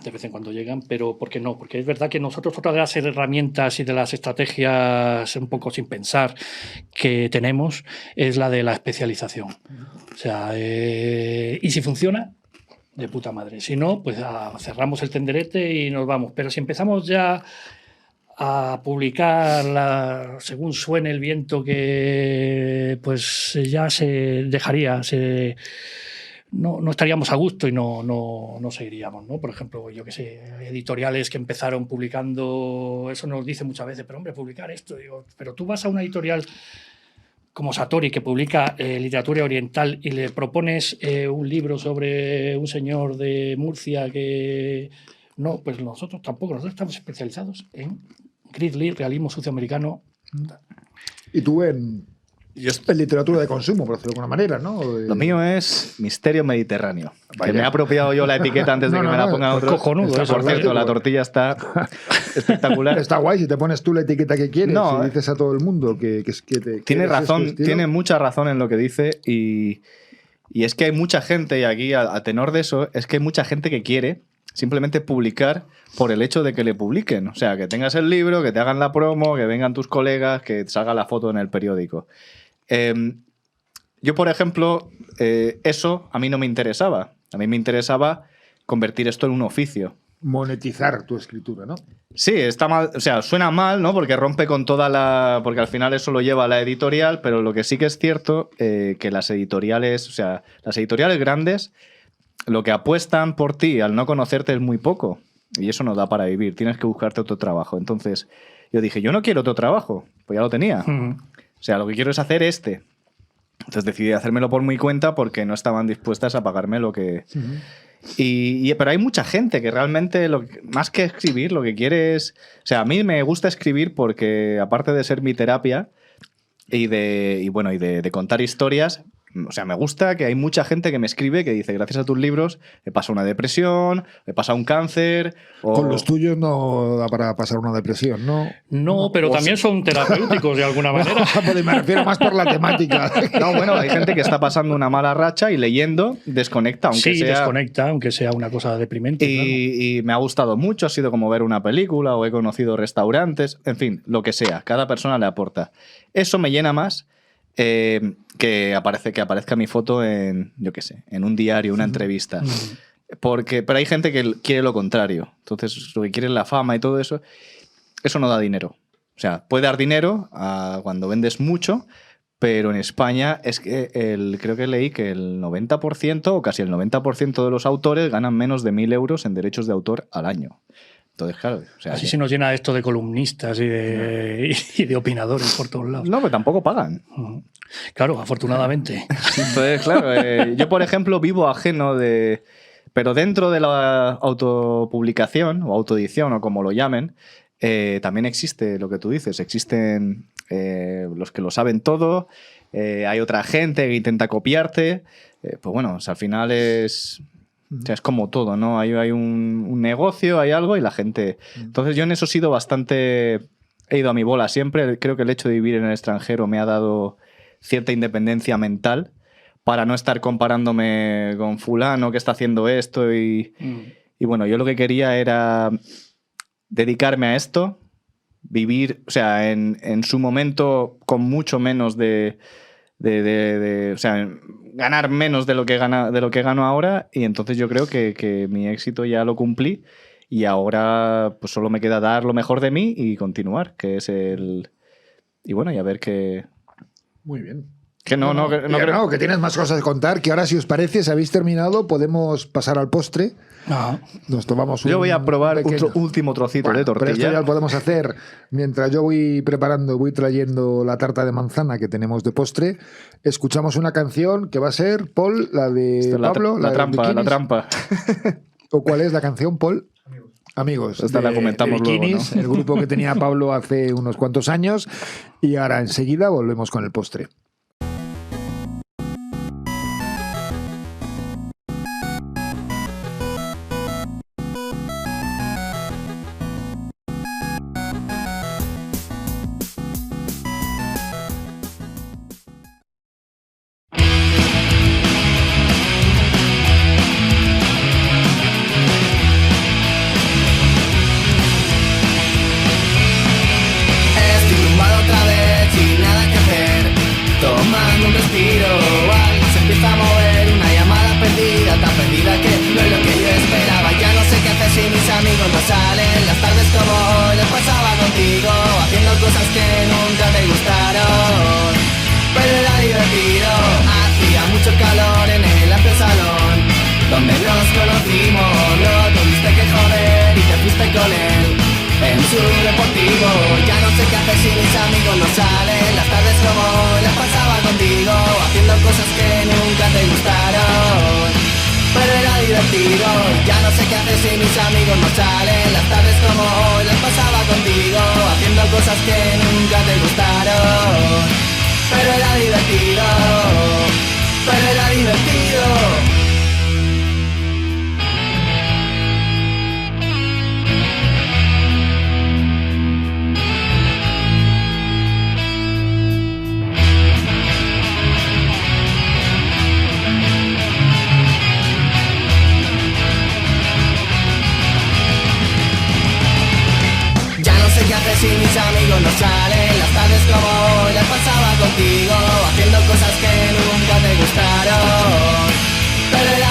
De vez en cuando llegan, pero ¿por qué no? Porque es verdad que nosotros otra de las herramientas y de las estrategias un poco sin pensar que tenemos es la de la especialización. O sea, y si funciona, de puta madre. Si no, pues cerramos el tenderete y nos vamos. Pero si empezamos ya a publicar según suene el viento, que pues ya se dejaría, no estaríamos a gusto y no seguiríamos, ¿no? Por ejemplo, yo qué sé, editoriales que empezaron publicando, eso nos dice muchas veces, pero hombre, publicar esto, digo, pero tú vas a una editorial como Satori que publica literatura oriental y le propones un libro sobre un señor de Murcia que... No, pues nosotros tampoco, nosotros estamos especializados en Gridley, realismo sucioamericano. Y tú en literatura de consumo, por decirlo de alguna manera, ¿no? Lo mío es Misterio Mediterráneo. Que me he apropiado yo la etiqueta antes de que me la pongan otros. Cojonudo, Por cierto, la tortilla está espectacular. Está guay si te pones tú la etiqueta que quieres No, y dices a todo el mundo que tiene razón, tiene mucha razón en lo que dice y es que hay mucha gente, y aquí a tenor de eso, es que hay mucha gente que quiere simplemente publicar por el hecho de que le publiquen. O sea, que tengas el libro, que te hagan la promo, que vengan tus colegas, que te salga la foto en el periódico. Yo, por ejemplo, eso a mí no me interesaba. A mí me interesaba convertir esto en un oficio. Monetizar tu escritura, ¿no? Sí, está mal, o sea, suena mal, ¿no? Porque rompe con toda la... Porque al final eso lo lleva a la editorial, pero lo que sí que es cierto, que las editoriales, o sea, las editoriales grandes, lo que apuestan por ti al no conocerte es muy poco. Y eso no da para vivir, tienes que buscarte otro trabajo. Entonces, yo dije, yo no quiero otro trabajo, pues ya lo tenía. O sea, lo que quiero es hacer este. Entonces decidí hacérmelo por mi cuenta porque no estaban dispuestas a pagarme lo que... Pero hay mucha gente que realmente, más que escribir, lo que quiere es... O sea, a mí me gusta escribir porque, aparte de ser mi terapia y de contar historias... O sea, me gusta que hay mucha gente que me escribe que dice, gracias a tus libros he pasado una depresión, he pasado un cáncer... Con los tuyos no da para pasar una depresión, ¿no? No, pero también son terapéuticos de alguna manera. No, me refiero más por la temática. No, bueno, hay gente que está pasando una mala racha y leyendo desconecta, aunque sí, sea... desconecta, aunque sea una cosa deprimente. Y me ha gustado mucho, ha sido como ver una película o he conocido restaurantes, en fin, lo que sea, cada persona le aporta. Eso me llena más que aparezca mi foto en, yo qué sé, en un diario, una entrevista. Pero hay gente que quiere lo contrario. Entonces, lo que quiere es la fama y todo eso. Eso no da dinero. O sea, puede dar dinero cuando vendes mucho, pero en España es que creo que leí que el 90% o casi el 90% de los autores ganan menos de 1.000 euros en derechos de autor al año. Entonces, claro. O sea, así se nos llena esto de columnistas y de opinadores por todos lados. No, pero tampoco pagan. Claro, afortunadamente. Entonces, claro, yo, por ejemplo, vivo ajeno de... Pero dentro de la autopublicación o autoedición o como lo llamen, también existe lo que tú dices. Existen los que lo saben todo, hay otra gente que intenta copiarte. Pues bueno, o sea, al final es como todo, ¿no? Hay un negocio, hay algo y la gente... Entonces yo en eso he sido bastante... He ido a mi bola siempre. Creo que el hecho de vivir en el extranjero me ha dado cierta independencia mental para no estar comparándome con fulano que está haciendo esto y bueno, yo lo que quería era dedicarme a esto, vivir, o sea, en su momento con mucho menos o sea, ganar menos de lo que gano ahora, y entonces yo creo que mi éxito ya lo cumplí y ahora pues solo me queda dar lo mejor de mí y continuar, que es y bueno, y a ver qué... Muy bien. Que no creo... que tienes más cosas que contar, que ahora si os parece, si habéis terminado, podemos pasar al postre. Nos tomamos Yo voy a probar un último trocito de tortilla. Pero esto ya lo podemos hacer mientras yo voy preparando, voy trayendo la tarta de manzana que tenemos de postre. Escuchamos una canción que va a ser, Paul, la de Pablo. La trampa. ¿O cuál es la canción, Paul? Amigos, esta la comentamos de Bikinis, luego, ¿no? El grupo que tenía Pablo hace unos cuantos años. Y ahora enseguida volvemos con el postre. Si mis amigos no salen, las tardes como hoy las pasaba contigo, haciendo cosas que nunca te gustaron, pero era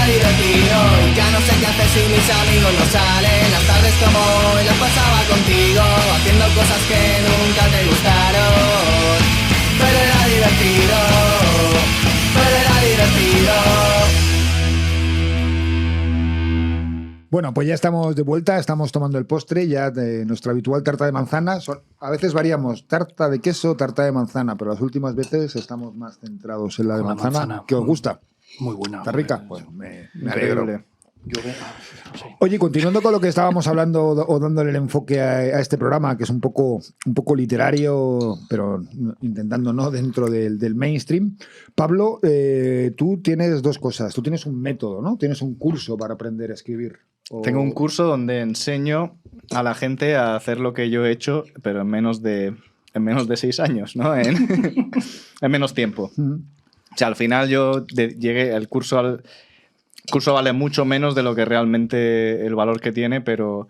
divertido. Ya no sé qué hacer si mis amigos no salen, las tardes como hoy las pasaba contigo, haciendo cosas que nunca te gustaron, pero era divertido, pero era divertido. Bueno, pues ya estamos de vuelta, estamos tomando el postre ya de nuestra habitual tarta de manzana. A veces variamos tarta de queso, tarta de manzana, pero las últimas veces estamos más centrados en la de manzana. ¿Qué os gusta? Muy buena. ¿Está rica? Pues me alegro. No sé. Oye, continuando con lo que estábamos hablando o dándole el enfoque a este programa, que es un poco literario, pero intentando no dentro del mainstream. Pablo, tú tienes dos cosas. Tú tienes un método, ¿no? Tienes un curso para aprender a escribir. Tengo un curso donde enseño a la gente a hacer lo que yo he hecho, pero en menos de 6 años, ¿no? En menos tiempo. O sea, al final yo llegué, el curso vale mucho menos de lo que realmente el valor que tiene, pero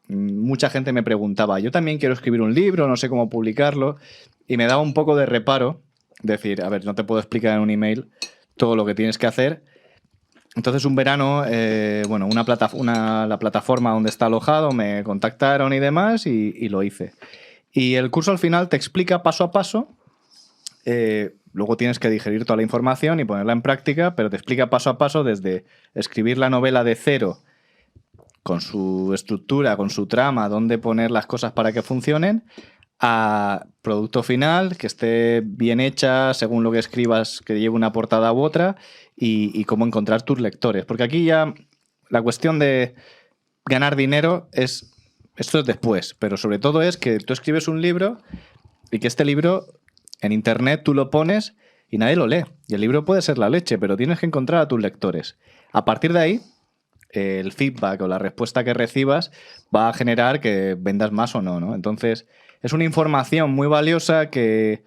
mucha gente me preguntaba, yo también quiero escribir un libro, no sé cómo publicarlo, y me daba un poco de reparo Decir, a ver, no te puedo explicar en un email todo lo que tienes que hacer. Entonces un verano, bueno, la plataforma donde está alojado me contactaron y demás y lo hice. Y el curso al final te explica paso a paso, luego tienes que digerir toda la información y ponerla en práctica, pero te explica paso a paso desde escribir la novela de cero, con su estructura, con su trama, dónde poner las cosas para que funcionen, a producto final, que esté bien hecha, según lo que escribas, que lleve una portada u otra, y cómo encontrar tus lectores. Porque aquí ya la cuestión de ganar dinero esto es después, pero sobre todo es que tú escribes un libro y que este libro en internet tú lo pones y nadie lo lee. Y el libro puede ser la leche, pero tienes que encontrar a tus lectores. A partir de ahí, el feedback o la respuesta que recibas va a generar que vendas más o no, ¿no? Entonces, es una información muy valiosa que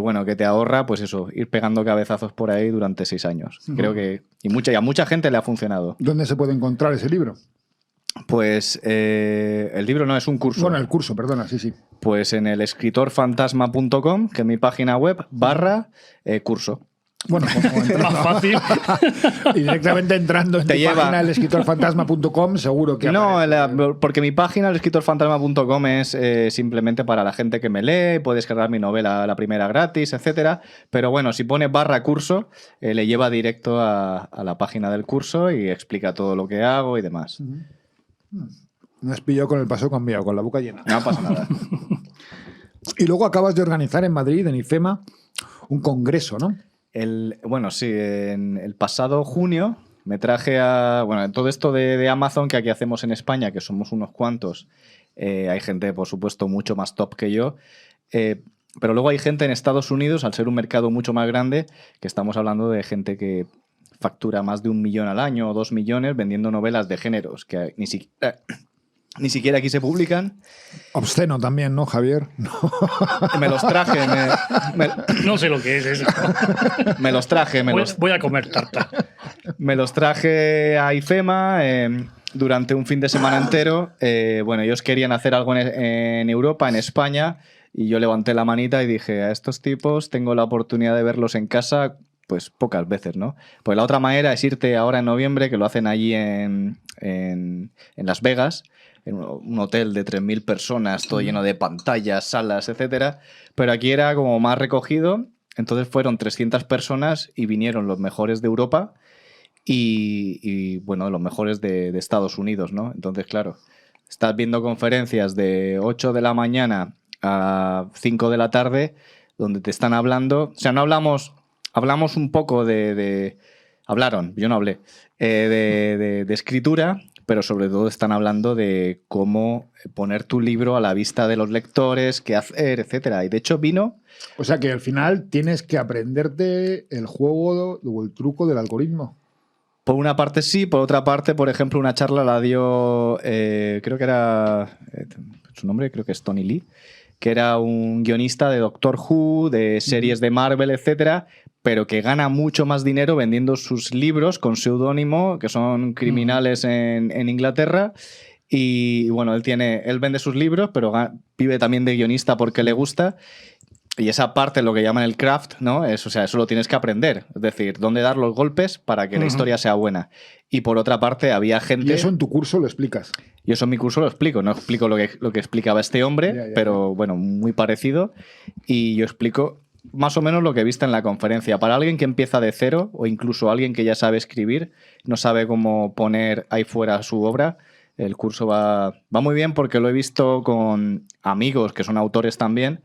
bueno, que te ahorra, pues eso, ir pegando cabezazos por ahí durante 6 años. Creo que y a mucha gente le ha funcionado. ¿Dónde se puede encontrar ese libro? Pues el libro no es un curso. Bueno, el curso, perdona, sí. Pues en el escritorfantasma.com, que es mi página web, /curso. Bueno, como Más fácil. y directamente entrando en tu página, el escritorfantasma.com, seguro que no, aparece. porque mi página, el escritorfantasma.com, es simplemente para la gente que me lee, puedes descargar mi novela la primera gratis, etcétera. Pero bueno, si pone /curso, le lleva directo a la página del curso y explica todo lo que hago y demás. Me has pillado con el paso cambiado, con la boca llena. No pasa nada. Y luego acabas de organizar en Madrid, en IFEMA, un congreso, ¿no? Bueno, sí, en el pasado junio me traje bueno, todo esto de Amazon que aquí hacemos en España, que somos unos cuantos. Hay gente, por supuesto, mucho más top que yo. Pero luego hay gente en Estados Unidos, al ser un mercado mucho más grande, que estamos hablando de gente que factura más de 1 millón al año o 2 millones vendiendo novelas de géneros que ni siquiera aquí se publican. Obsceno también, ¿no, Javier? No. Me los traje. No sé lo que es eso. Me los traje. Voy a comer tarta. Me los traje a IFEMA durante un fin de semana entero. Bueno, ellos querían hacer algo en Europa, en España, y yo levanté la manita y dije, a estos tipos tengo la oportunidad de verlos en casa pues pocas veces, ¿no? Pues la otra manera es irte ahora en noviembre, que lo hacen allí en Las Vegas, en un hotel de 3.000 personas, todo lleno de pantallas, salas, etcétera. Pero aquí era como más recogido. Entonces fueron 300 personas y vinieron los mejores de Europa y bueno, los mejores de Estados Unidos, ¿no? Entonces, claro, estás viendo conferencias de 8 de la mañana a 5 de la tarde donde te están hablando. O sea, no hablamos un poco hablaron, yo no hablé, de escritura, pero sobre todo están hablando de cómo poner tu libro a la vista de los lectores, qué hacer, etcétera. Y de hecho vino... O sea que al final tienes que aprenderte el juego o el truco del algoritmo. Por una parte sí, por otra parte, por ejemplo, una charla la dio, creo que era, su nombre creo que es Tony Lee, que era un guionista de Doctor Who, de series de Marvel, etcétera, pero que gana mucho más dinero vendiendo sus libros con seudónimo, que son criminales en Inglaterra. Y bueno, él vende sus libros, pero vive también de guionista porque le gusta. Y esa parte, lo que llaman el craft, ¿no? O sea, eso lo tienes que aprender. Es decir, dónde dar los golpes para que la historia sea buena. Y por otra parte, había gente... Y eso en tu curso lo explicas. Y eso en mi curso lo explico. No explico lo que explicaba este hombre, pero bueno, muy parecido. Y yo explico más o menos lo que viste en la conferencia. Para alguien que empieza de cero, o incluso alguien que ya sabe escribir, no sabe cómo poner ahí fuera su obra, el curso va muy bien porque lo he visto con amigos que son autores también,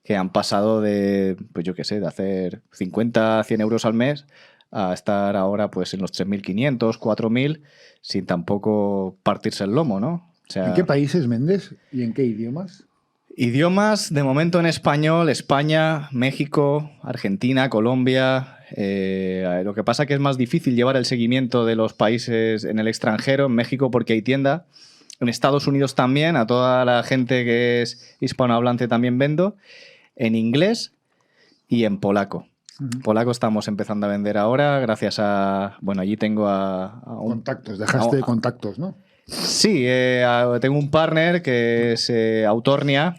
que han pasado de, pues yo qué sé, de hacer 50, 100 euros al mes a estar ahora pues en los 3.500, 4.000, sin tampoco partirse el lomo, ¿no? O sea, ¿en qué países vendes y en qué idiomas? Idiomas, de momento en español, España, México, Argentina, Colombia. Lo que pasa que es más difícil llevar el seguimiento de los países en el extranjero, en México porque hay tienda. En Estados Unidos también, a toda la gente que es hispanohablante también vendo. En inglés y en polaco. Polaco estamos empezando a vender ahora gracias a... Bueno, allí tengo a un... Contactos, dejaste contactos, ¿no? Sí, tengo un partner que es Autornia,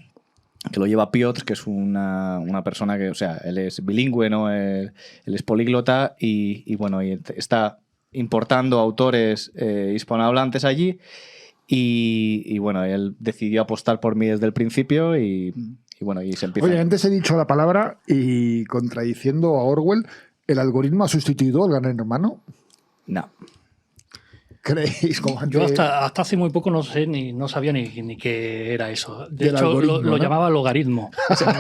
que lo lleva Piotr, que es una persona que, o sea, él es bilingüe, ¿no? Él es políglota y bueno, y está importando autores hispanohablantes allí y bueno, él decidió apostar por mí desde el principio y bueno, y se empieza... Oye, antes he dicho la palabra y contradiciendo a Orwell, ¿el algoritmo ha sustituido al Gran Hermano? No. ¿Creéis? Como Yo antes- hasta hace muy poco no sabía ni qué era eso. De Del hecho, algoritmo, lo ¿no? llamaba logaritmo.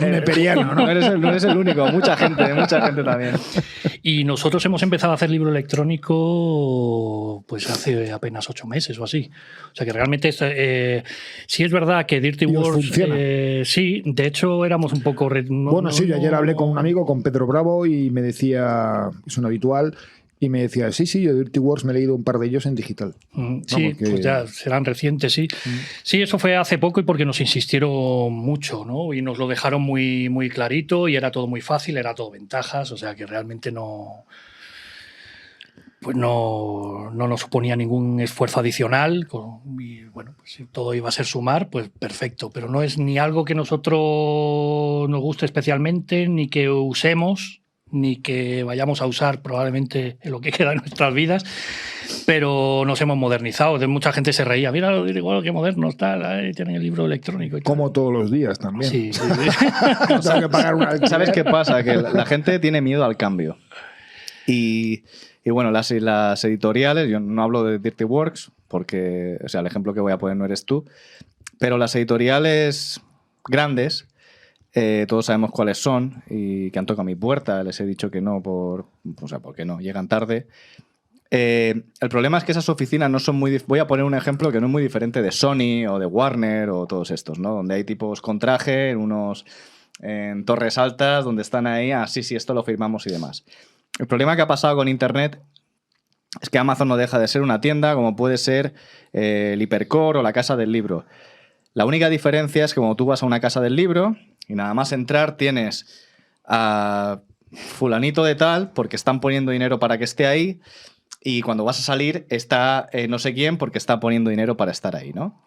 neperiano, ¿no? No eres el único, mucha gente también. Y nosotros hemos empezado a hacer libro electrónico pues hace apenas 8 meses o así. O sea que realmente sí es verdad que Dirty ¿Y os Wars funciona? sí, de hecho éramos un poco... Bueno, sí, yo ayer hablé con un amigo, con Pedro Bravo, y me decía, es un habitual, y me decía, sí, yo Dirty Wars me he leído un par de ellos en digital. Sí, Vamos, que- pues ya serán recientes, sí. Sí, eso fue hace poco y porque nos insistieron mucho, ¿no? Y nos lo dejaron muy, muy clarito y era todo muy fácil, era todo ventajas, o sea que realmente no nos suponía ningún esfuerzo adicional y bueno, pues si todo iba a ser sumar, pues perfecto, pero no es ni algo que nosotros nos guste especialmente, ni que usemos, ni que vayamos a usar probablemente en lo que queda de nuestras vidas, pero nos hemos modernizado. Mucha gente se reía, mira, igual que modernos, tal, ahí tienen el libro electrónico y tal. Como todos los días también. Sí. Tengo que pagar un alquiler. ¿Sabes qué pasa? Que la gente tiene miedo al cambio. Y bueno, las editoriales, yo no hablo de Dirty Works, porque, o sea, el ejemplo que voy a poner no eres tú, pero las editoriales grandes, todos sabemos cuáles son y que han tocado mi puerta, les he dicho que no, porque no, llegan tarde. El problema es que esas oficinas no son muy... Voy a poner un ejemplo que no es muy diferente de Sony o de Warner o todos estos, ¿no? Donde hay tipos con traje, en torres altas, donde están ahí, sí, esto lo firmamos y demás. El problema que ha pasado con Internet es que Amazon no deja de ser una tienda como puede ser el Hipercore o la Casa del Libro. La única diferencia es que cuando tú vas a una Casa del Libro y nada más entrar tienes a fulanito de tal porque están poniendo dinero para que esté ahí y cuando vas a salir está no sé quién porque está poniendo dinero para estar ahí, ¿no?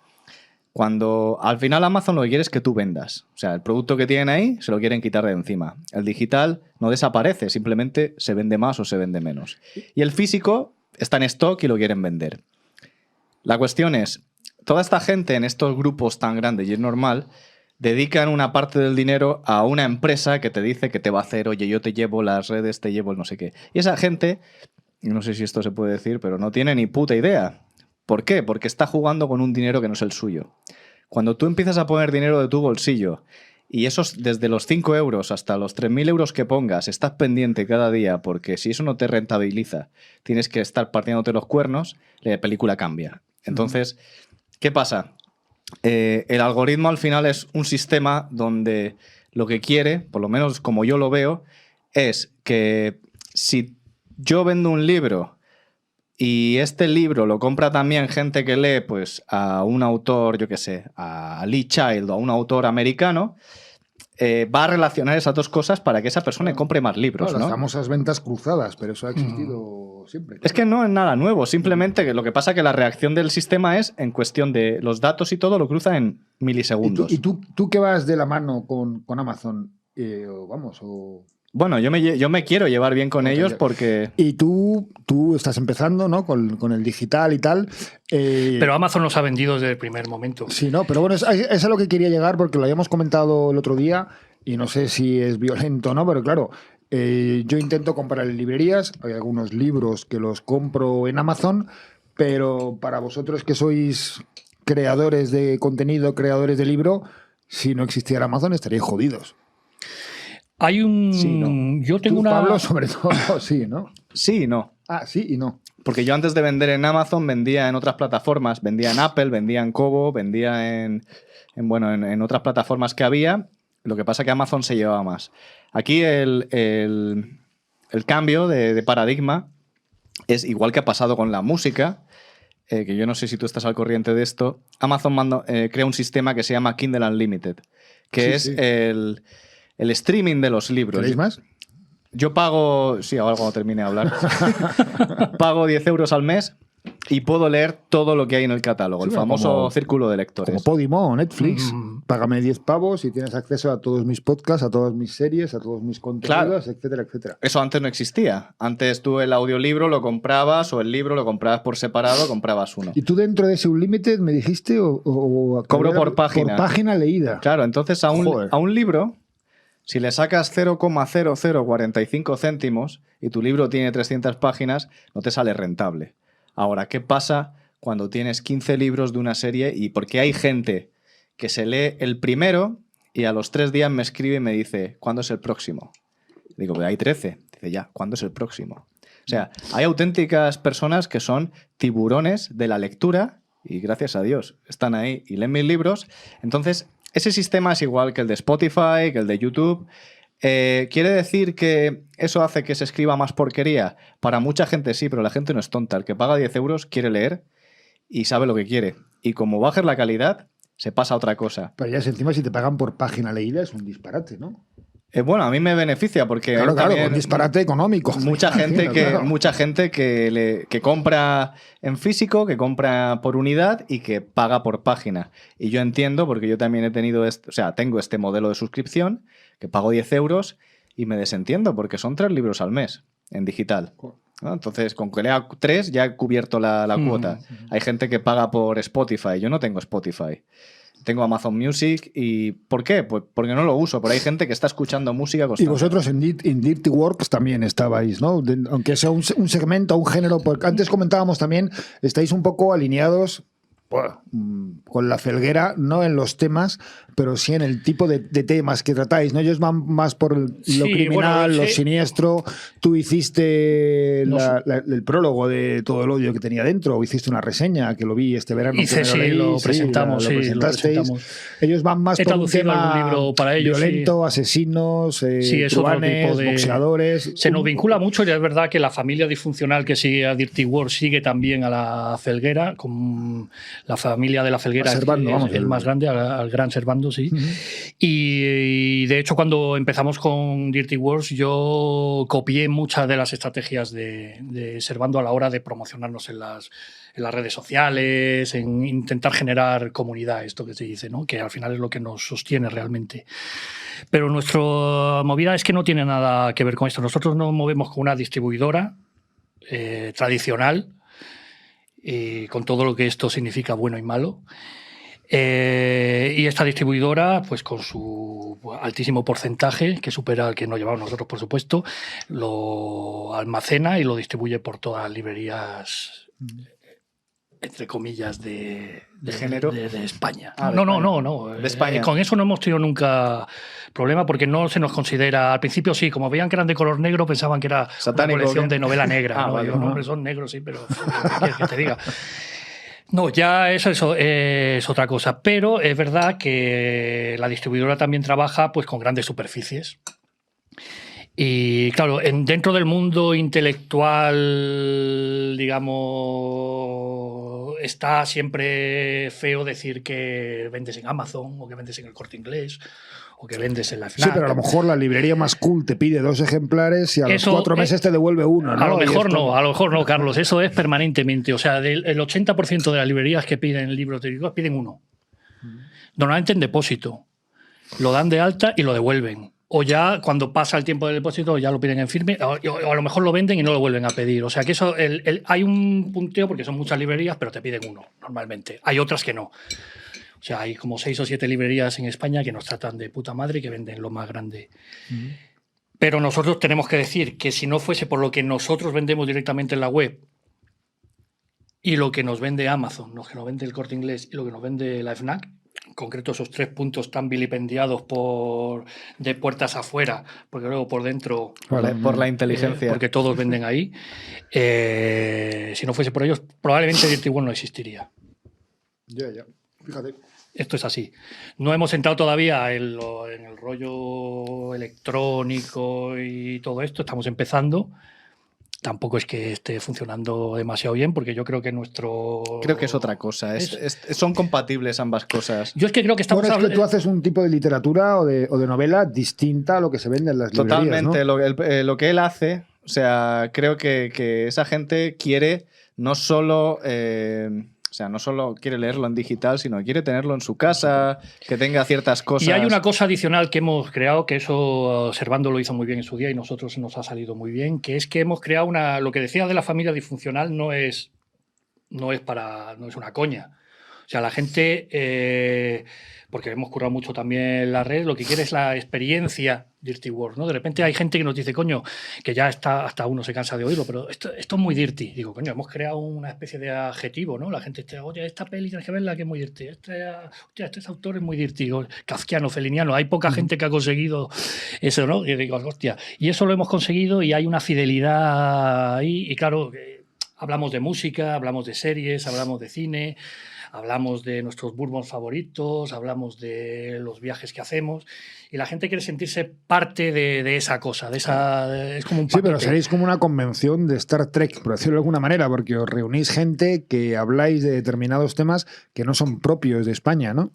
Cuando al final Amazon lo que quiere es que tú vendas. O sea, el producto que tienen ahí se lo quieren quitar de encima. El digital no desaparece, simplemente se vende más o se vende menos. Y el físico está en stock y lo quieren vender. La cuestión es, toda esta gente en estos grupos tan grandes, y es normal, dedican una parte del dinero a una empresa que te dice que te va a hacer, oye, yo te llevo las redes, te llevo el no sé qué. Y esa gente, no sé si esto se puede decir, pero no tiene ni puta idea. ¿Por qué? Porque está jugando con un dinero que no es el suyo. Cuando tú empiezas a poner dinero de tu bolsillo y esos desde los 5 euros hasta los 3.000 euros que pongas, estás pendiente cada día porque si eso no te rentabiliza, tienes que estar partiéndote los cuernos, la película cambia. Entonces, ¿qué pasa? El algoritmo al final es un sistema donde lo que quiere, por lo menos como yo lo veo, es que si yo vendo un libro y este libro lo compra también gente que lee pues, a un autor, yo qué sé, a Lee Child o a un autor americano, va a relacionar esas dos cosas para que esa persona compre más libros, Claro, ¿no? las famosas ventas cruzadas, pero eso ha existido siempre. Es que no es nada nuevo, simplemente que lo que pasa es que la reacción del sistema es en cuestión de los datos y todo lo cruza en milisegundos. ¿Y tú que vas de la mano con Amazon? Bueno, yo me quiero llevar bien con ellos porque... Y tú estás empezando, ¿no? Con el digital y tal. Pero Amazon nos ha vendido desde el primer momento. Sí, no, pero bueno, es a lo que quería llegar porque lo habíamos comentado el otro día y no sé si es violento o no, pero claro, yo intento comprar en librerías, hay algunos libros que los compro en Amazon, pero para vosotros que sois creadores de contenido, creadores de libro, si no existiera Amazon estaríais jodidos. Hay un... Sí, no. Yo tengo Tú, una... Pablo, sobre todo, sí, ¿no? Sí y no. Ah, sí y no. Porque yo antes de vender en Amazon vendía en otras plataformas, vendía en Apple, vendía en Kobo, vendía en otras plataformas que había. Lo que pasa es que Amazon se llevaba más. Aquí el cambio de paradigma es igual que ha pasado con la música, que yo no sé si tú estás al corriente de esto. Amazon crea un sistema que se llama Kindle Unlimited, que Sí, es sí. el streaming de los libros. ¿Queréis más? Yo pago, sí, ahora cuando termine de hablar, pago 10 euros al mes y puedo leer todo lo que hay en el catálogo, Sí, el famoso como- círculo de lectores. Como Podimo o Netflix. Mm. Págame 10 pavos y tienes acceso a todos mis podcasts, a todas mis series, a todos mis contenidos, etcétera, etcétera. Eso antes no existía. Antes tú el audiolibro lo comprabas o el libro lo comprabas por separado, comprabas uno. ¿Y tú dentro de ese Unlimited me dijiste o Cobro por página. Por página leída. Claro, entonces a Joder. un libro, si le sacas 0,0045 céntimos y tu libro tiene 300 páginas, no te sale rentable. Ahora, ¿qué pasa cuando tienes 15 libros de una serie y porque hay gente que se lee el primero y a los 3 días me escribe y me dice, ¿cuándo es el próximo? Digo, pues hay 13. Dice, ya, ¿cuándo es el próximo? O sea, hay auténticas personas que son tiburones de la lectura y gracias a Dios están ahí y leen mis libros. Entonces, ese sistema es igual que el de Spotify, que el de YouTube. ¿Quiere decir que eso hace que se escriba más porquería? Para mucha gente sí, pero la gente no es tonta. El que paga 10 euros quiere leer y sabe lo que quiere. Y como bajes la calidad, se pasa a otra cosa. Pero ya encima si te pagan por página leída es un disparate, ¿no? Bueno, a mí me beneficia porque Claro, también un disparate económico. mucha gente Claro. mucha gente que compra en físico, que compra por unidad y que paga por página. Y yo entiendo, porque yo también he tenido tengo este modelo de suscripción, que pago 10 euros y me desentiendo, porque son 3 libros al mes en digital, ¿no? Entonces, con que lea 3 ya he cubierto la cuota. Hay gente que paga por Spotify. Yo no tengo Spotify. Tengo Amazon Music. ¿Y por qué? Pues porque no lo uso. Pero hay gente que está escuchando música Y constante. vosotros en Dirty Works también estabais, ¿no? Aunque sea un segmento, un género, porque antes comentábamos también, estáis un poco alineados con la Felguera, no en los temas, pero sí en el tipo de temas que tratáis, ¿no? Ellos van más por lo Sí, criminal, bueno, lo sí. siniestro. Tú hiciste No sé. el prólogo de todo el odio que tenía dentro, o hiciste una reseña que lo vi este verano. Hice, que me sí, leí, lo presentamos, lo sí, lo presentasteis. presentamos. Ellos van más He por un traducido tema algún libro para ellos, violento, asesinos, Sí, es otro truanes, tipo de- boxeadores. Se nos vincula mucho y es verdad que la familia disfuncional que sigue a Dirty World sigue también a la Felguera, con la familia de la Felguera, A Servando, es vamos, el más grande, al gran Servando, sí. Ujú. Y de hecho cuando empezamos con Dirty Wars yo copié muchas de las estrategias de Servando a la hora de promocionarnos en las redes sociales, en intentar generar comunidad, esto que se dice, ¿no? Que al final es lo que nos sostiene realmente. Pero nuestra movida es que no tiene nada que ver con esto. Nosotros nos movemos con una distribuidora tradicional, con todo lo que esto significa bueno y malo. Y esta distribuidora, pues con su altísimo porcentaje, que supera al que nos llevamos nosotros, por supuesto, lo almacena y lo distribuye por todas las librerías, entre comillas, de género? de España. Ah, de No, España. no. De España. Con eso no hemos tenido nunca problema porque no se nos considera. Al principio sí, como veían que eran de color negro, pensaban que era Satánico, una colección ¿qué? de novela negra. Ah, ¿no? vale. Digo, no, hombre, son negros, sí, pero ¿qué quieres que te diga? No, ya eso es otra cosa. Pero es verdad que la distribuidora también trabaja pues, con grandes superficies. Y claro, dentro del mundo intelectual, digamos, está siempre feo decir que vendes en Amazon o que vendes en el Corte Inglés o que vendes en la Sí, FNAC. pero a lo mejor la librería más cool te pide 2 ejemplares y a los Eso 4 meses te devuelve uno, ¿no? A lo Y mejor esto- no, Carlos. Eso es permanentemente. O sea, el 80% de las librerías que piden libros teóricos piden uno. Normalmente en depósito. Lo dan de alta y lo devuelven. O ya cuando pasa el tiempo del depósito ya lo piden en firme, o a lo mejor lo venden y no lo vuelven a pedir. O sea que eso hay un punteo porque son muchas librerías, pero te piden uno normalmente. Hay otras que no. O sea, hay como 6 o 7 librerías en España que nos tratan de puta madre y que venden lo más grande. Pero nosotros tenemos que decir que si no fuese por lo que nosotros vendemos directamente en la web y lo que nos vende Amazon, lo que nos vende el Corte Inglés y lo que nos vende la FNAC, en concreto esos 3 puntos tan vilipendiados de puertas afuera, porque luego por dentro, Por la inteligencia. porque todos venden ahí, si no fuese por ellos, probablemente Dirty World no existiría. Ya. Fíjate. Esto es así. No hemos entrado todavía en el rollo electrónico y todo esto, estamos empezando. Tampoco es que esté funcionando demasiado bien, porque yo creo que Creo que es otra cosa. Son compatibles ambas cosas. Yo es que creo que estamos... Bueno, es que tú haces un tipo de literatura o de novela distinta a lo que se vende en las librerías, Totalmente. ¿no? Lo que él hace, o sea, creo que esa gente quiere no solo... o sea, no solo quiere leerlo en digital, sino que quiere tenerlo en su casa, que tenga ciertas cosas. Y hay una cosa adicional que hemos creado, que eso Servando lo hizo muy bien en su día y nosotros nos ha salido muy bien, que es que hemos creado lo que decía de la familia disfuncional no es una coña. O sea, la gente, porque hemos currado mucho también en la red, lo que quiere es la experiencia Dirty Work, ¿no? De repente hay gente que nos dice, coño, que ya hasta uno se cansa de oírlo, pero esto es muy dirty. Digo, coño, hemos creado una especie de adjetivo, ¿no? La gente está, oye, esta peli tienes que verla que es muy dirty. Este autor es muy dirty. Kafkiano, feliniano. Hay poca gente que ha conseguido eso, ¿no? Y digo, hostia. Y eso lo hemos conseguido y hay una fidelidad ahí. Y claro, hablamos de música, hablamos de series, hablamos de cine, hablamos de nuestros bourbons favoritos, hablamos de los viajes que hacemos y la gente quiere sentirse parte de esa cosa, es como un paquete. Sí, pero seréis como una convención de Star Trek, por decirlo de alguna manera, porque os reunís gente que habláis de determinados temas que no son propios de España, ¿no?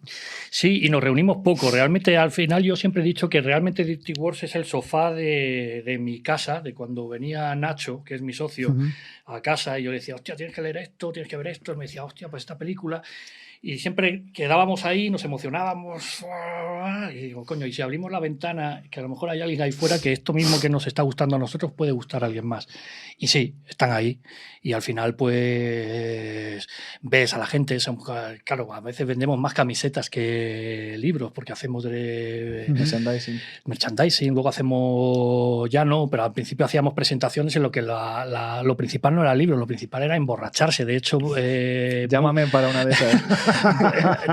Sí, y nos reunimos poco. Realmente, al final, yo siempre he dicho que realmente Dirty Wars es el sofá de mi casa, de cuando venía Nacho, que es mi socio, a casa, y yo le decía, hostia, tienes que leer esto, tienes que ver esto. Y me decía, hostia, pues esta película. Y siempre quedábamos ahí, nos emocionábamos. Y digo, coño, y si abrimos la ventana, que a lo mejor hay alguien ahí fuera que esto mismo que nos está gustando a nosotros puede gustar a alguien más. Y sí, están ahí. Y al final, pues, ves a la gente. Claro, a veces vendemos más camisetas que libros porque hacemos merchandising. Luego hacemos, ya no, pero al principio hacíamos presentaciones en lo que lo principal no era el libro, lo principal era emborracharse. De hecho, llámame para una de esas.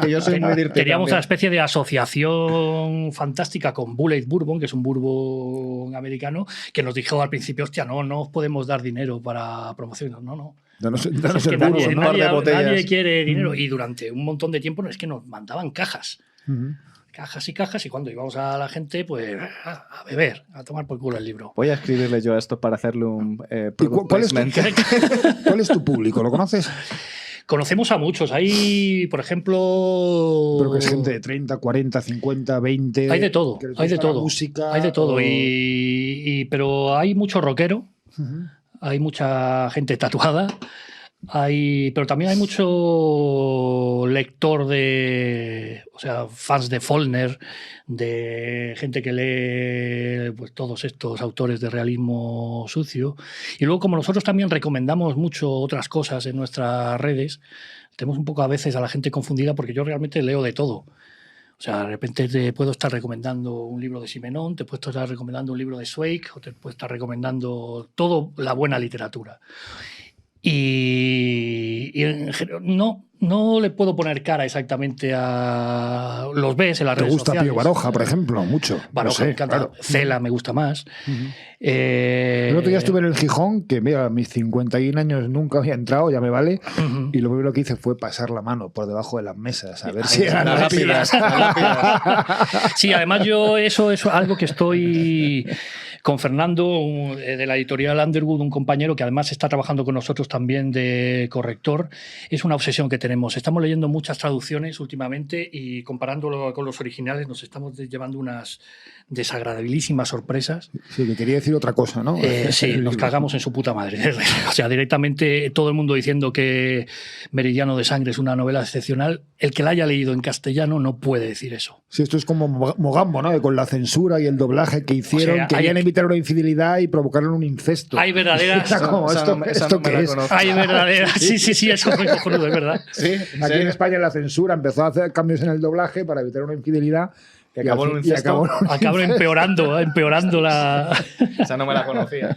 Que yo soy muy dirty. Teníamos también. una especie de asociación fantástica con Bullet Bourbon, que es un bourbon americano, que nos dijo al principio, hostia, no os podemos dar dinero para promoción. No. Danos Es el que burro, ¿no? un par de botellas. nadie quiere dinero. Y durante un montón de tiempo es que nos mandaban cajas. Cajas y cajas, y cuando íbamos a la gente, pues a beber, a tomar por culo el libro. Voy a escribirle yo a esto para hacerle un ¿Y product cuál es placement. ¿Cuál es tu público? ¿Lo conoces? Conocemos a muchos. Hay, por ejemplo... Pero que es gente de 30, 40, 50, 20... Hay de todo, que les hay de gusta la todo. música, Hay de todo. o- Pero hay mucho rockero, hay mucha gente tatuada, pero también hay mucho lector o sea, fans de Faulkner, de gente que lee pues, todos estos autores de realismo sucio. Y luego, como nosotros también recomendamos mucho otras cosas en nuestras redes, tenemos un poco a veces a la gente confundida porque yo realmente leo de todo. O sea, de repente te puedo estar recomendando un libro de Simenon, te puedo estar recomendando un libro de Zweig, o te puedo estar recomendando toda la buena literatura. Y en general, no le puedo poner cara exactamente a... Los ves en las ¿Te redes gusta sociales. Pío Baroja, por ejemplo? Mucho. Baroja No sé, me encanta. claro. Cela me gusta más. El otro día estuve en el Gijón, que mira, a mis 51 años nunca había entrado, ya me vale, y lo primero que hice fue pasar la mano por debajo de las mesas, a ver si eran Las rápidas. Sí, además yo eso es algo que estoy con Fernando de la editorial Underwood, un compañero que además está trabajando con nosotros también de corrector. Es una obsesión que tenemos. Estamos leyendo muchas traducciones últimamente y comparándolo con los originales nos estamos llevando unas desagradabilísimas sorpresas. Sí, que quería decir otra cosa, ¿no? Sí, nos cagamos en su puta madre. O sea, directamente todo el mundo diciendo que Meridiano de Sangre es una novela excepcional. El que la haya leído en castellano no puede decir eso. Sí, esto es como Mogambo, ¿no? Que con la censura y el doblaje que hicieron, O sea, querían evitar una infidelidad y provocaron un incesto. Hay verdaderas... Era como, Esa ¿esto, no- esa esto no me qué la es? conozco. Hay verdaderas... Sí, eso es muy cojonudo, es verdad. Sí, Aquí en España la censura empezó a hacer cambios en el doblaje para evitar una infidelidad. Y acabó en un incesto. Acabo empeorando la... Esa no me la conocía.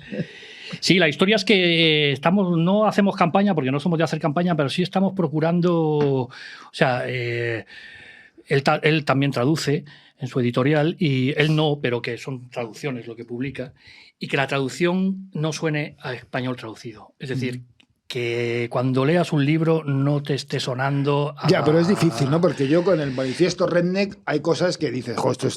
Sí, la historia es que no hacemos campaña, porque no somos de hacer campaña, pero sí estamos procurando... O sea, él también traduce en su editorial, y él no, pero que son traducciones lo que publica, y que la traducción no suene a español traducido. Es decir, que cuando leas un libro no te esté sonando a... Ya, pero es difícil, ¿no? Porque yo con el manifiesto Redneck hay cosas que dices, jo, esto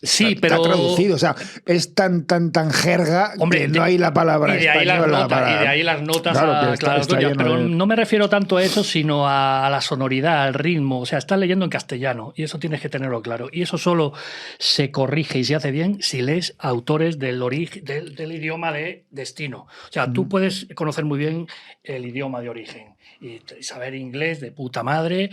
Sí, está pero... traducido, o sea, es tan jerga que no hay la palabra y de ahí española. y de ahí las notas Claro, que está aclaratorias, lleno pero de- no me refiero tanto a eso, sino a la sonoridad, al ritmo. O sea, estás leyendo en castellano y eso tienes que tenerlo claro. Y eso solo se corrige y se hace bien si lees autores del idioma de destino. O sea, tú puedes conocer muy bien el idioma de origen. Y saber inglés de puta madre,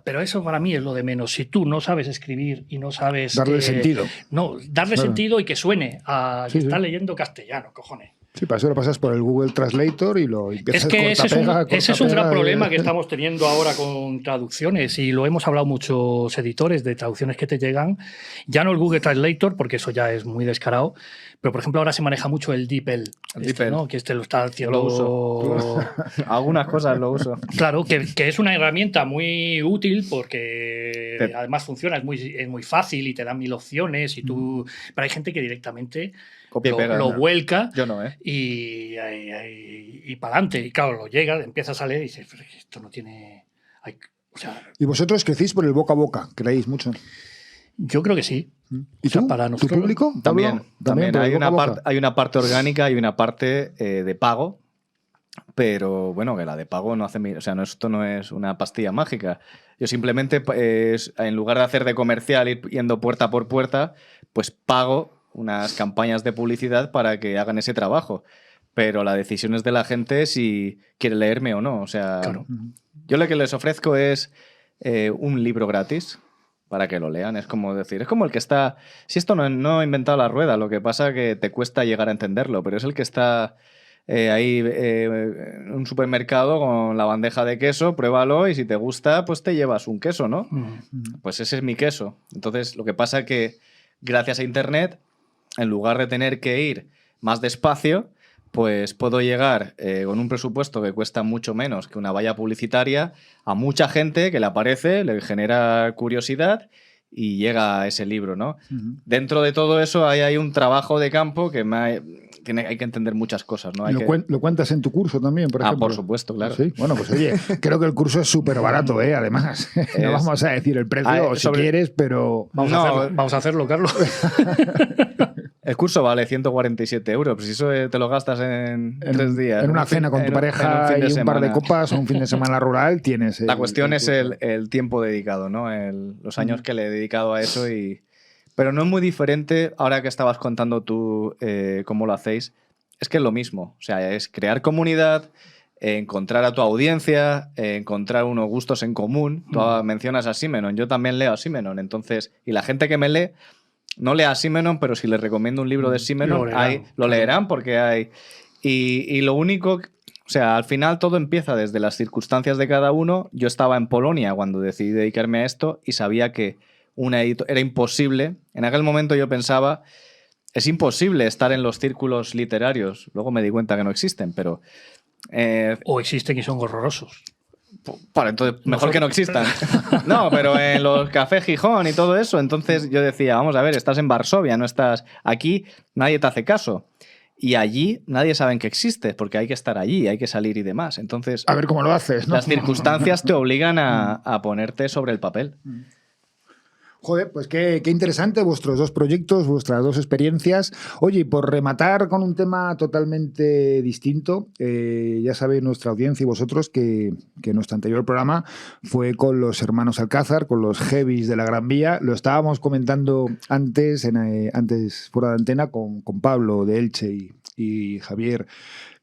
pero eso para mí es lo de menos. Si tú no sabes escribir y no sabes... Darle sentido. No, darle Claro. sentido y que suene a que Sí, sí. estás leyendo castellano, cojones. Sí, para eso lo pasas por el Google Translator y lo empiezas Es que ese es un corta-pega, gran problema que estamos teniendo ahora con traducciones, y lo hemos hablado muchos editores de traducciones que te llegan. Ya no el Google Translator, porque eso ya es muy descarado, pero por ejemplo ahora se maneja mucho el DeepL, DeepL. ¿no? Que lo está haciendo... Lo uso. Algunas cosas lo uso. Claro, que es una herramienta muy útil porque además funciona, es muy fácil y te dan 1000 opciones y tú... Pero hay gente que directamente Copia y pega. lo vuelca Yo no, ¿eh? y para adelante. Y claro, lo llega, empiezas a leer y dices, pero esto no tiene... o sea, Y vosotros crecís por el boca a boca, creéis mucho. yo creo que sí. ¿Y O sea, tú? para ¿Tu nosotros- público? También, Pablo? por el hay, boca a boca. hay una parte orgánica y una parte de pago, pero bueno, que la de pago no hace... O sea, esto no es una pastilla mágica. Yo simplemente, en lugar de hacer de comercial, ir yendo puerta por puerta, pues pago unas campañas de publicidad para que hagan ese trabajo. Pero la decisión es de la gente si quiere leerme o no. O sea, Claro. yo lo que les ofrezco es un libro gratis para que lo lean. Es como decir, es como el que está... Si esto no ha inventado la rueda, lo que pasa que te cuesta llegar a entenderlo, pero es el que está ahí en un supermercado con la bandeja de queso, pruébalo y si te gusta, pues te llevas un queso, ¿no? Pues ese es mi queso. Entonces, lo que pasa que gracias a Internet, en lugar de tener que ir más despacio, pues puedo llegar con un presupuesto que cuesta mucho menos que una valla publicitaria a mucha gente que le aparece, le genera curiosidad y llega a ese libro, ¿no? Dentro de todo eso hay un trabajo de campo que hay que entender muchas cosas, ¿no? Hay ¿Lo, que... lo cuentas en tu curso también, por ejemplo? por supuesto, claro. Sí, bueno, pues oye, creo que el curso es súper barato, además. No vamos a decir el precio, si quieres, pero... Vamos a hacerlo, Carlos. El curso vale 147 euros, pero si eso te lo gastas en 3 días. En una cena con tu pareja y un par de copas o un fin de semana rural tienes... La cuestión es el tiempo dedicado, ¿no? Los años que le he dedicado a eso y... Pero no es muy diferente, ahora que estabas contando tú cómo lo hacéis, es que es lo mismo. O sea, es crear comunidad, encontrar a tu audiencia, encontrar unos gustos en común. Tú mencionas a Simenon, yo también leo a Simenon, entonces... Y la gente que me lee, no lea a Simenon, pero si les recomiendo un libro de Simenon, lo leerán porque hay... Y lo único... O sea, al final todo empieza desde las circunstancias de cada uno. Yo estaba en Polonia cuando decidí dedicarme a esto y sabía que era imposible. En aquel momento yo pensaba, es imposible estar en los círculos literarios. Luego me di cuenta que no existen, pero... o existen y son horrorosos. Bueno, entonces mejor que no existan. No, pero en los Café Gijón y todo eso, entonces yo decía, vamos a ver, estás en Varsovia, no estás aquí, nadie te hace caso. Y allí nadie sabe que existe, porque hay que estar allí, hay que salir y demás. Entonces, a ver cómo lo haces, ¿no? Las circunstancias te obligan a ponerte sobre el papel. Joder, pues qué interesante vuestros dos proyectos, vuestras dos experiencias. Oye, y por rematar con un tema totalmente distinto, ya sabe nuestra audiencia y vosotros que nuestro anterior programa fue con los hermanos Alcázar, con los heavies de la Gran Vía. Lo estábamos comentando antes fuera de antena con Pablo de Elche y Javier,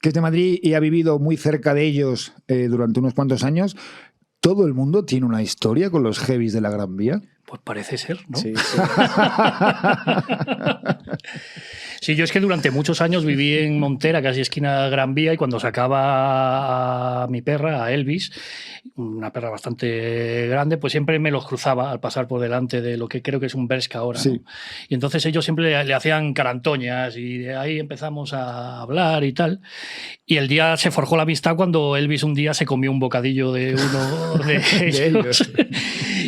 que es de Madrid y ha vivido muy cerca de ellos durante unos cuantos años. ¿Todo el mundo tiene una historia con los heavies de la Gran Vía? Pues parece ser, ¿no? Sí, sí. Sí, yo es que durante muchos años viví en Montera, casi esquina Gran Vía, y cuando sacaba a mi perra, a Elvis, una perra bastante grande, pues siempre me los cruzaba al pasar por delante de lo que creo que es un Bershka ahora, sí. ¿no? Y entonces ellos siempre le hacían carantoñas y de ahí empezamos a hablar y tal. Y el día se forjó la amistad cuando Elvis un día se comió un bocadillo de uno de ellos.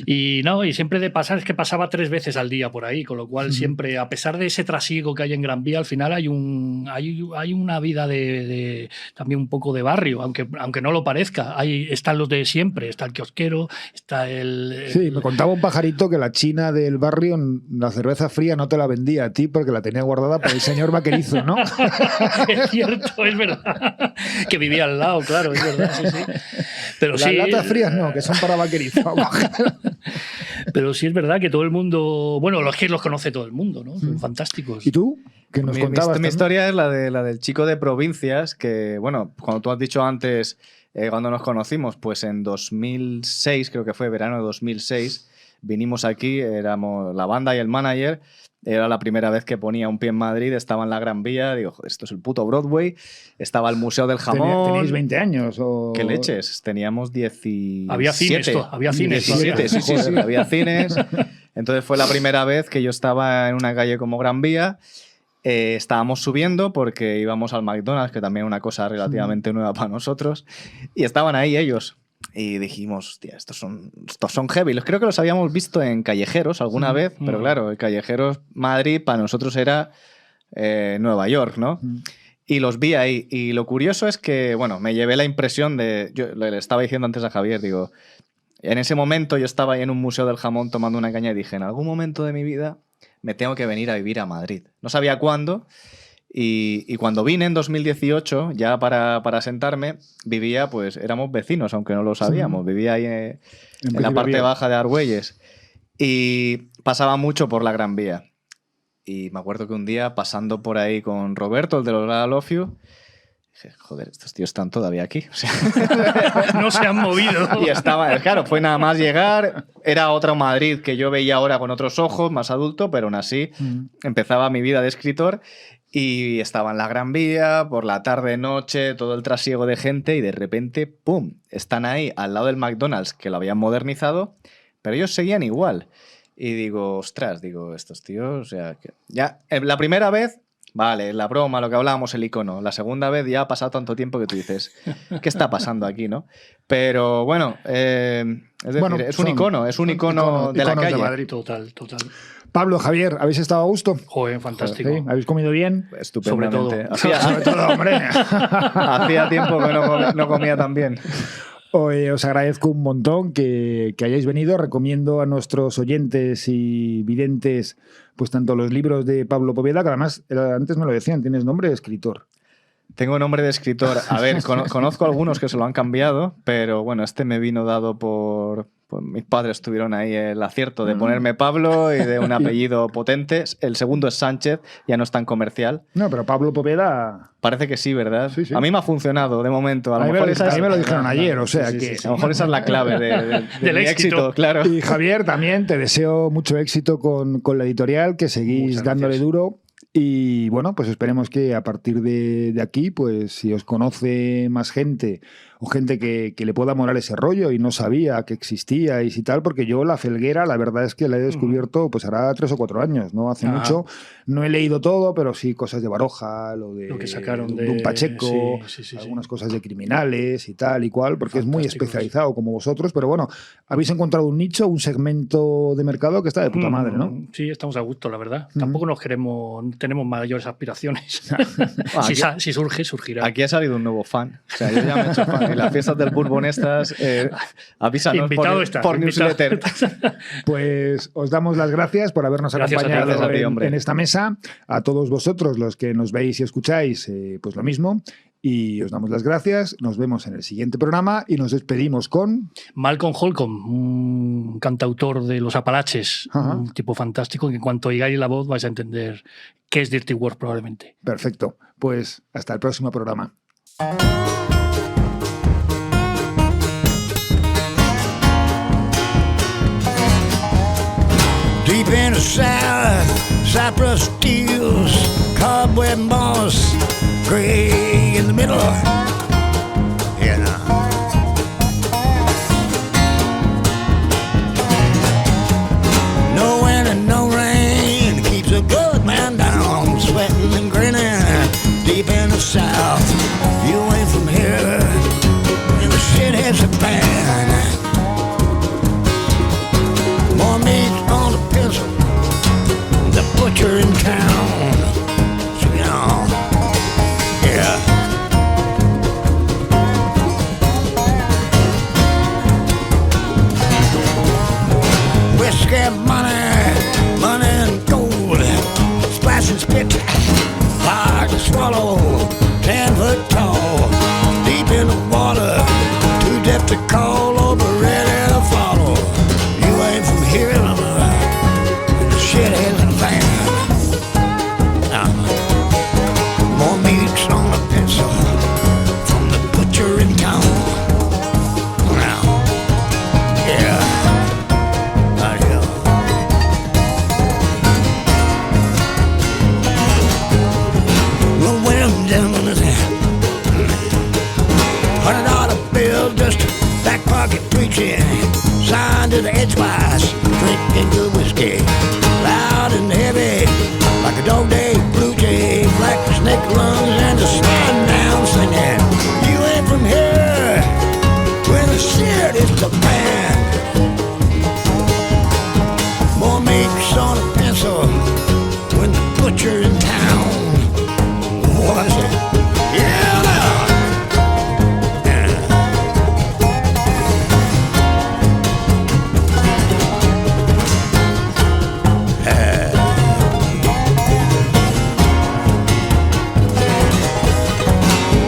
Y siempre de pasar, es que pasaba 3 veces al día por ahí, con lo cual siempre, a pesar de ese trasiego que hay en Gran Vía, al final hay una vida de también un poco de barrio, aunque no lo parezca. Están los de siempre, está el kiosquero, está el... Sí, me contaba un pajarito que la china del barrio la cerveza fría no te la vendía a ti porque la tenía guardada por el señor vaquerizo, ¿no? Es cierto, es verdad. Que vivía al lado, claro, es verdad, sí, sí. Pero las sí, latas frías no, que son para vaquerizo. Pero sí es verdad que todo el mundo... Bueno, los que los conoce todo el mundo, ¿no? Son fantásticos. ¿Y tú? que nos contabas. Mi historia es la del chico de provincias que, bueno, cuando tú has dicho antes, cuando nos conocimos, pues en 2006, creo que fue verano de 2006, vinimos aquí, éramos la banda y el manager. Era la primera vez que ponía un pie en Madrid, estaba en la Gran Vía, digo, joder, esto es el puto Broadway, estaba el Museo del Jamón. ¿Teníais 20 años? O... ¿Qué leches? Teníamos 17. Había cines, había cines. 17, sí, había cines. Entonces fue la primera vez que yo estaba en una calle como Gran Vía. Estábamos subiendo porque íbamos al McDonald's, que también es una cosa relativamente nueva para nosotros, y estaban ahí ellos. Y dijimos, hostia, estos son heavy. Creo que los habíamos visto en Callejeros alguna vez, pero claro, el Callejeros Madrid para nosotros era Nueva York, ¿no? Y los vi ahí. Y lo curioso es que, bueno, me llevé la impresión de... Yo le estaba diciendo antes a Javier, digo, en ese momento yo estaba ahí en un museo del jamón tomando una caña y dije, en algún momento de mi vida me tengo que venir a vivir a Madrid. No sabía cuándo. Y cuando vine en 2018, ya para sentarme, vivía, pues éramos vecinos, aunque no lo sabíamos. Vivía ahí en la parte baja de Argüelles. Y pasaba mucho por la Gran Vía. Y me acuerdo que un día, pasando por ahí con Roberto, el de los I Love You, dije, joder, estos tíos están todavía aquí. O sea, no se han movido. Y estaba, claro, fue nada más llegar. Era otro Madrid que yo veía ahora con otros ojos, más adulto, pero aún así empezaba mi vida de escritor. Y estaba en la Gran Vía, por la tarde, noche, todo el trasiego de gente y de repente, ¡pum!, están ahí al lado del McDonald's, que lo habían modernizado, pero ellos seguían igual. Y digo, ostras, estos tíos, o sea, que ya, la primera vez, vale, la broma, lo que hablábamos, el icono. La segunda vez ya ha pasado tanto tiempo que tú dices, ¿qué está pasando aquí, no? Pero bueno, es decir, bueno, es un icono de la calle. De Madrid. Total. Pablo, Javier, ¿habéis estado a gusto? Joder, fantástico. ¿Sí? ¿Habéis comido bien? Estupendamente. Sobre todo, hombre. Hacía tiempo que no comía tan bien. Os agradezco un montón que hayáis venido. Recomiendo a nuestros oyentes y videntes pues tanto los libros de Pablo Poveda, que además, antes me lo decían, tienes nombre de escritor. Tengo nombre de escritor. A ver, conozco algunos que se lo han cambiado, pero bueno, este me vino dado por mis padres tuvieron ahí el acierto de ponerme Pablo y de un apellido potente. El segundo es Sánchez, ya no es tan comercial. No, pero Pablo Poveda... Parece que sí, ¿verdad? Sí. A mí me ha funcionado de momento. A mí me lo dijeron ayer, o sea que... A lo mejor esa es la clave del éxito, claro. Y Javier, también te deseo mucho éxito con la editorial, que seguís dándole duro. Y bueno, pues esperemos que a partir de aquí, pues si os conoce más gente o gente que le pueda molar ese rollo y no sabía que existía y tal, porque yo La Felguera, la verdad es que la he descubierto pues hará 3 o 4 años, ¿no? Hace mucho. No he leído todo, pero sí cosas de Baroja, lo que sacaron de un Pacheco, algunas cosas de criminales y tal y cual, porque es muy especializado como vosotros, pero bueno, habéis encontrado un nicho, un segmento de mercado que está de puta madre, ¿no? Sí, estamos a gusto, la verdad. Tampoco tenemos mayores aspiraciones. Si surge, surgirá. Aquí ha salido un nuevo fan. O sea, yo ya me he hecho fan. En las fiestas del Bourbon estas, avísanos por newsletter. Pues os damos las gracias por habernos acompañado a ti, en esta mesa. A todos vosotros, los que nos veis y escucháis, pues lo mismo. Y os damos las gracias. Nos vemos en el siguiente programa y nos despedimos con... Malcolm Holcomb, un cantautor de los Apalaches, un tipo fantástico que en cuanto oigáis la voz vais a entender qué es Dirty Work probablemente. Perfecto. Pues hasta el próximo programa. Deep in the south, cypress steels, cobweb moss, gray in the middle. Yeah. No wind and no rain keeps a good man down, sweating and grinning. Deep in the south, you ain't from here, and the shit hits the fan. More meat on the pencil, the butcher in town. So, you know, yeah. Whiskey, money and gold, splashing spit, hard to swallow, 10 foot tall, deep in the water, too deep to call over, ready to follow. You ain't from here, the shit isn't a fan. butcher in town. What I say? Yeah, now.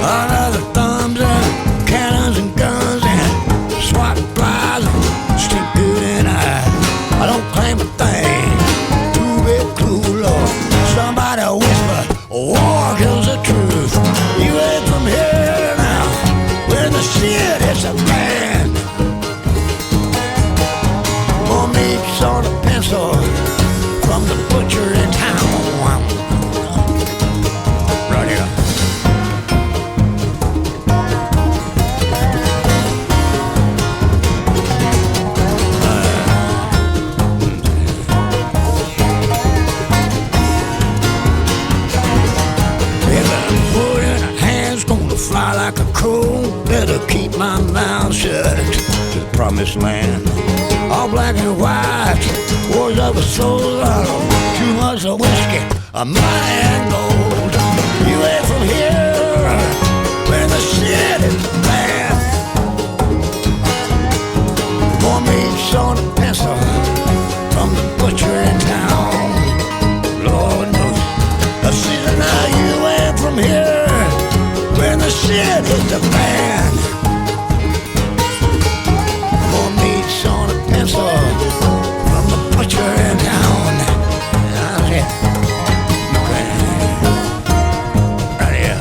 Another thumbs and cannons and guns and SWAT flies and stink good and I don't claim a thing. Too big, too low. Somebody whisper, war kills the truth. You ain't from here now. When the shit hits the fan. More meats on a pencil from the butcher in town. Right here. Fly like a crow, better keep my mouth shut. To the promised land, all black and white, wars of a soul, too much of whiskey, a money and gold. You ain't from here, when the shit is bad. More meats on a pencil, from the butcher in town. Lord knows, I see that now you ain't from here. When the shit hit the fan. More meats on a pencil from the butcher in town. Okay. Right here.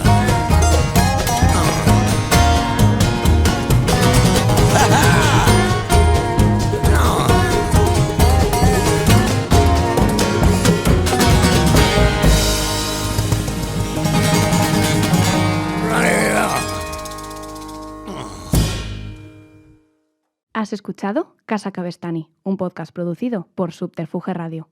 Has escuchado Casa Cabestany, un podcast producido por Subterfuge Radio.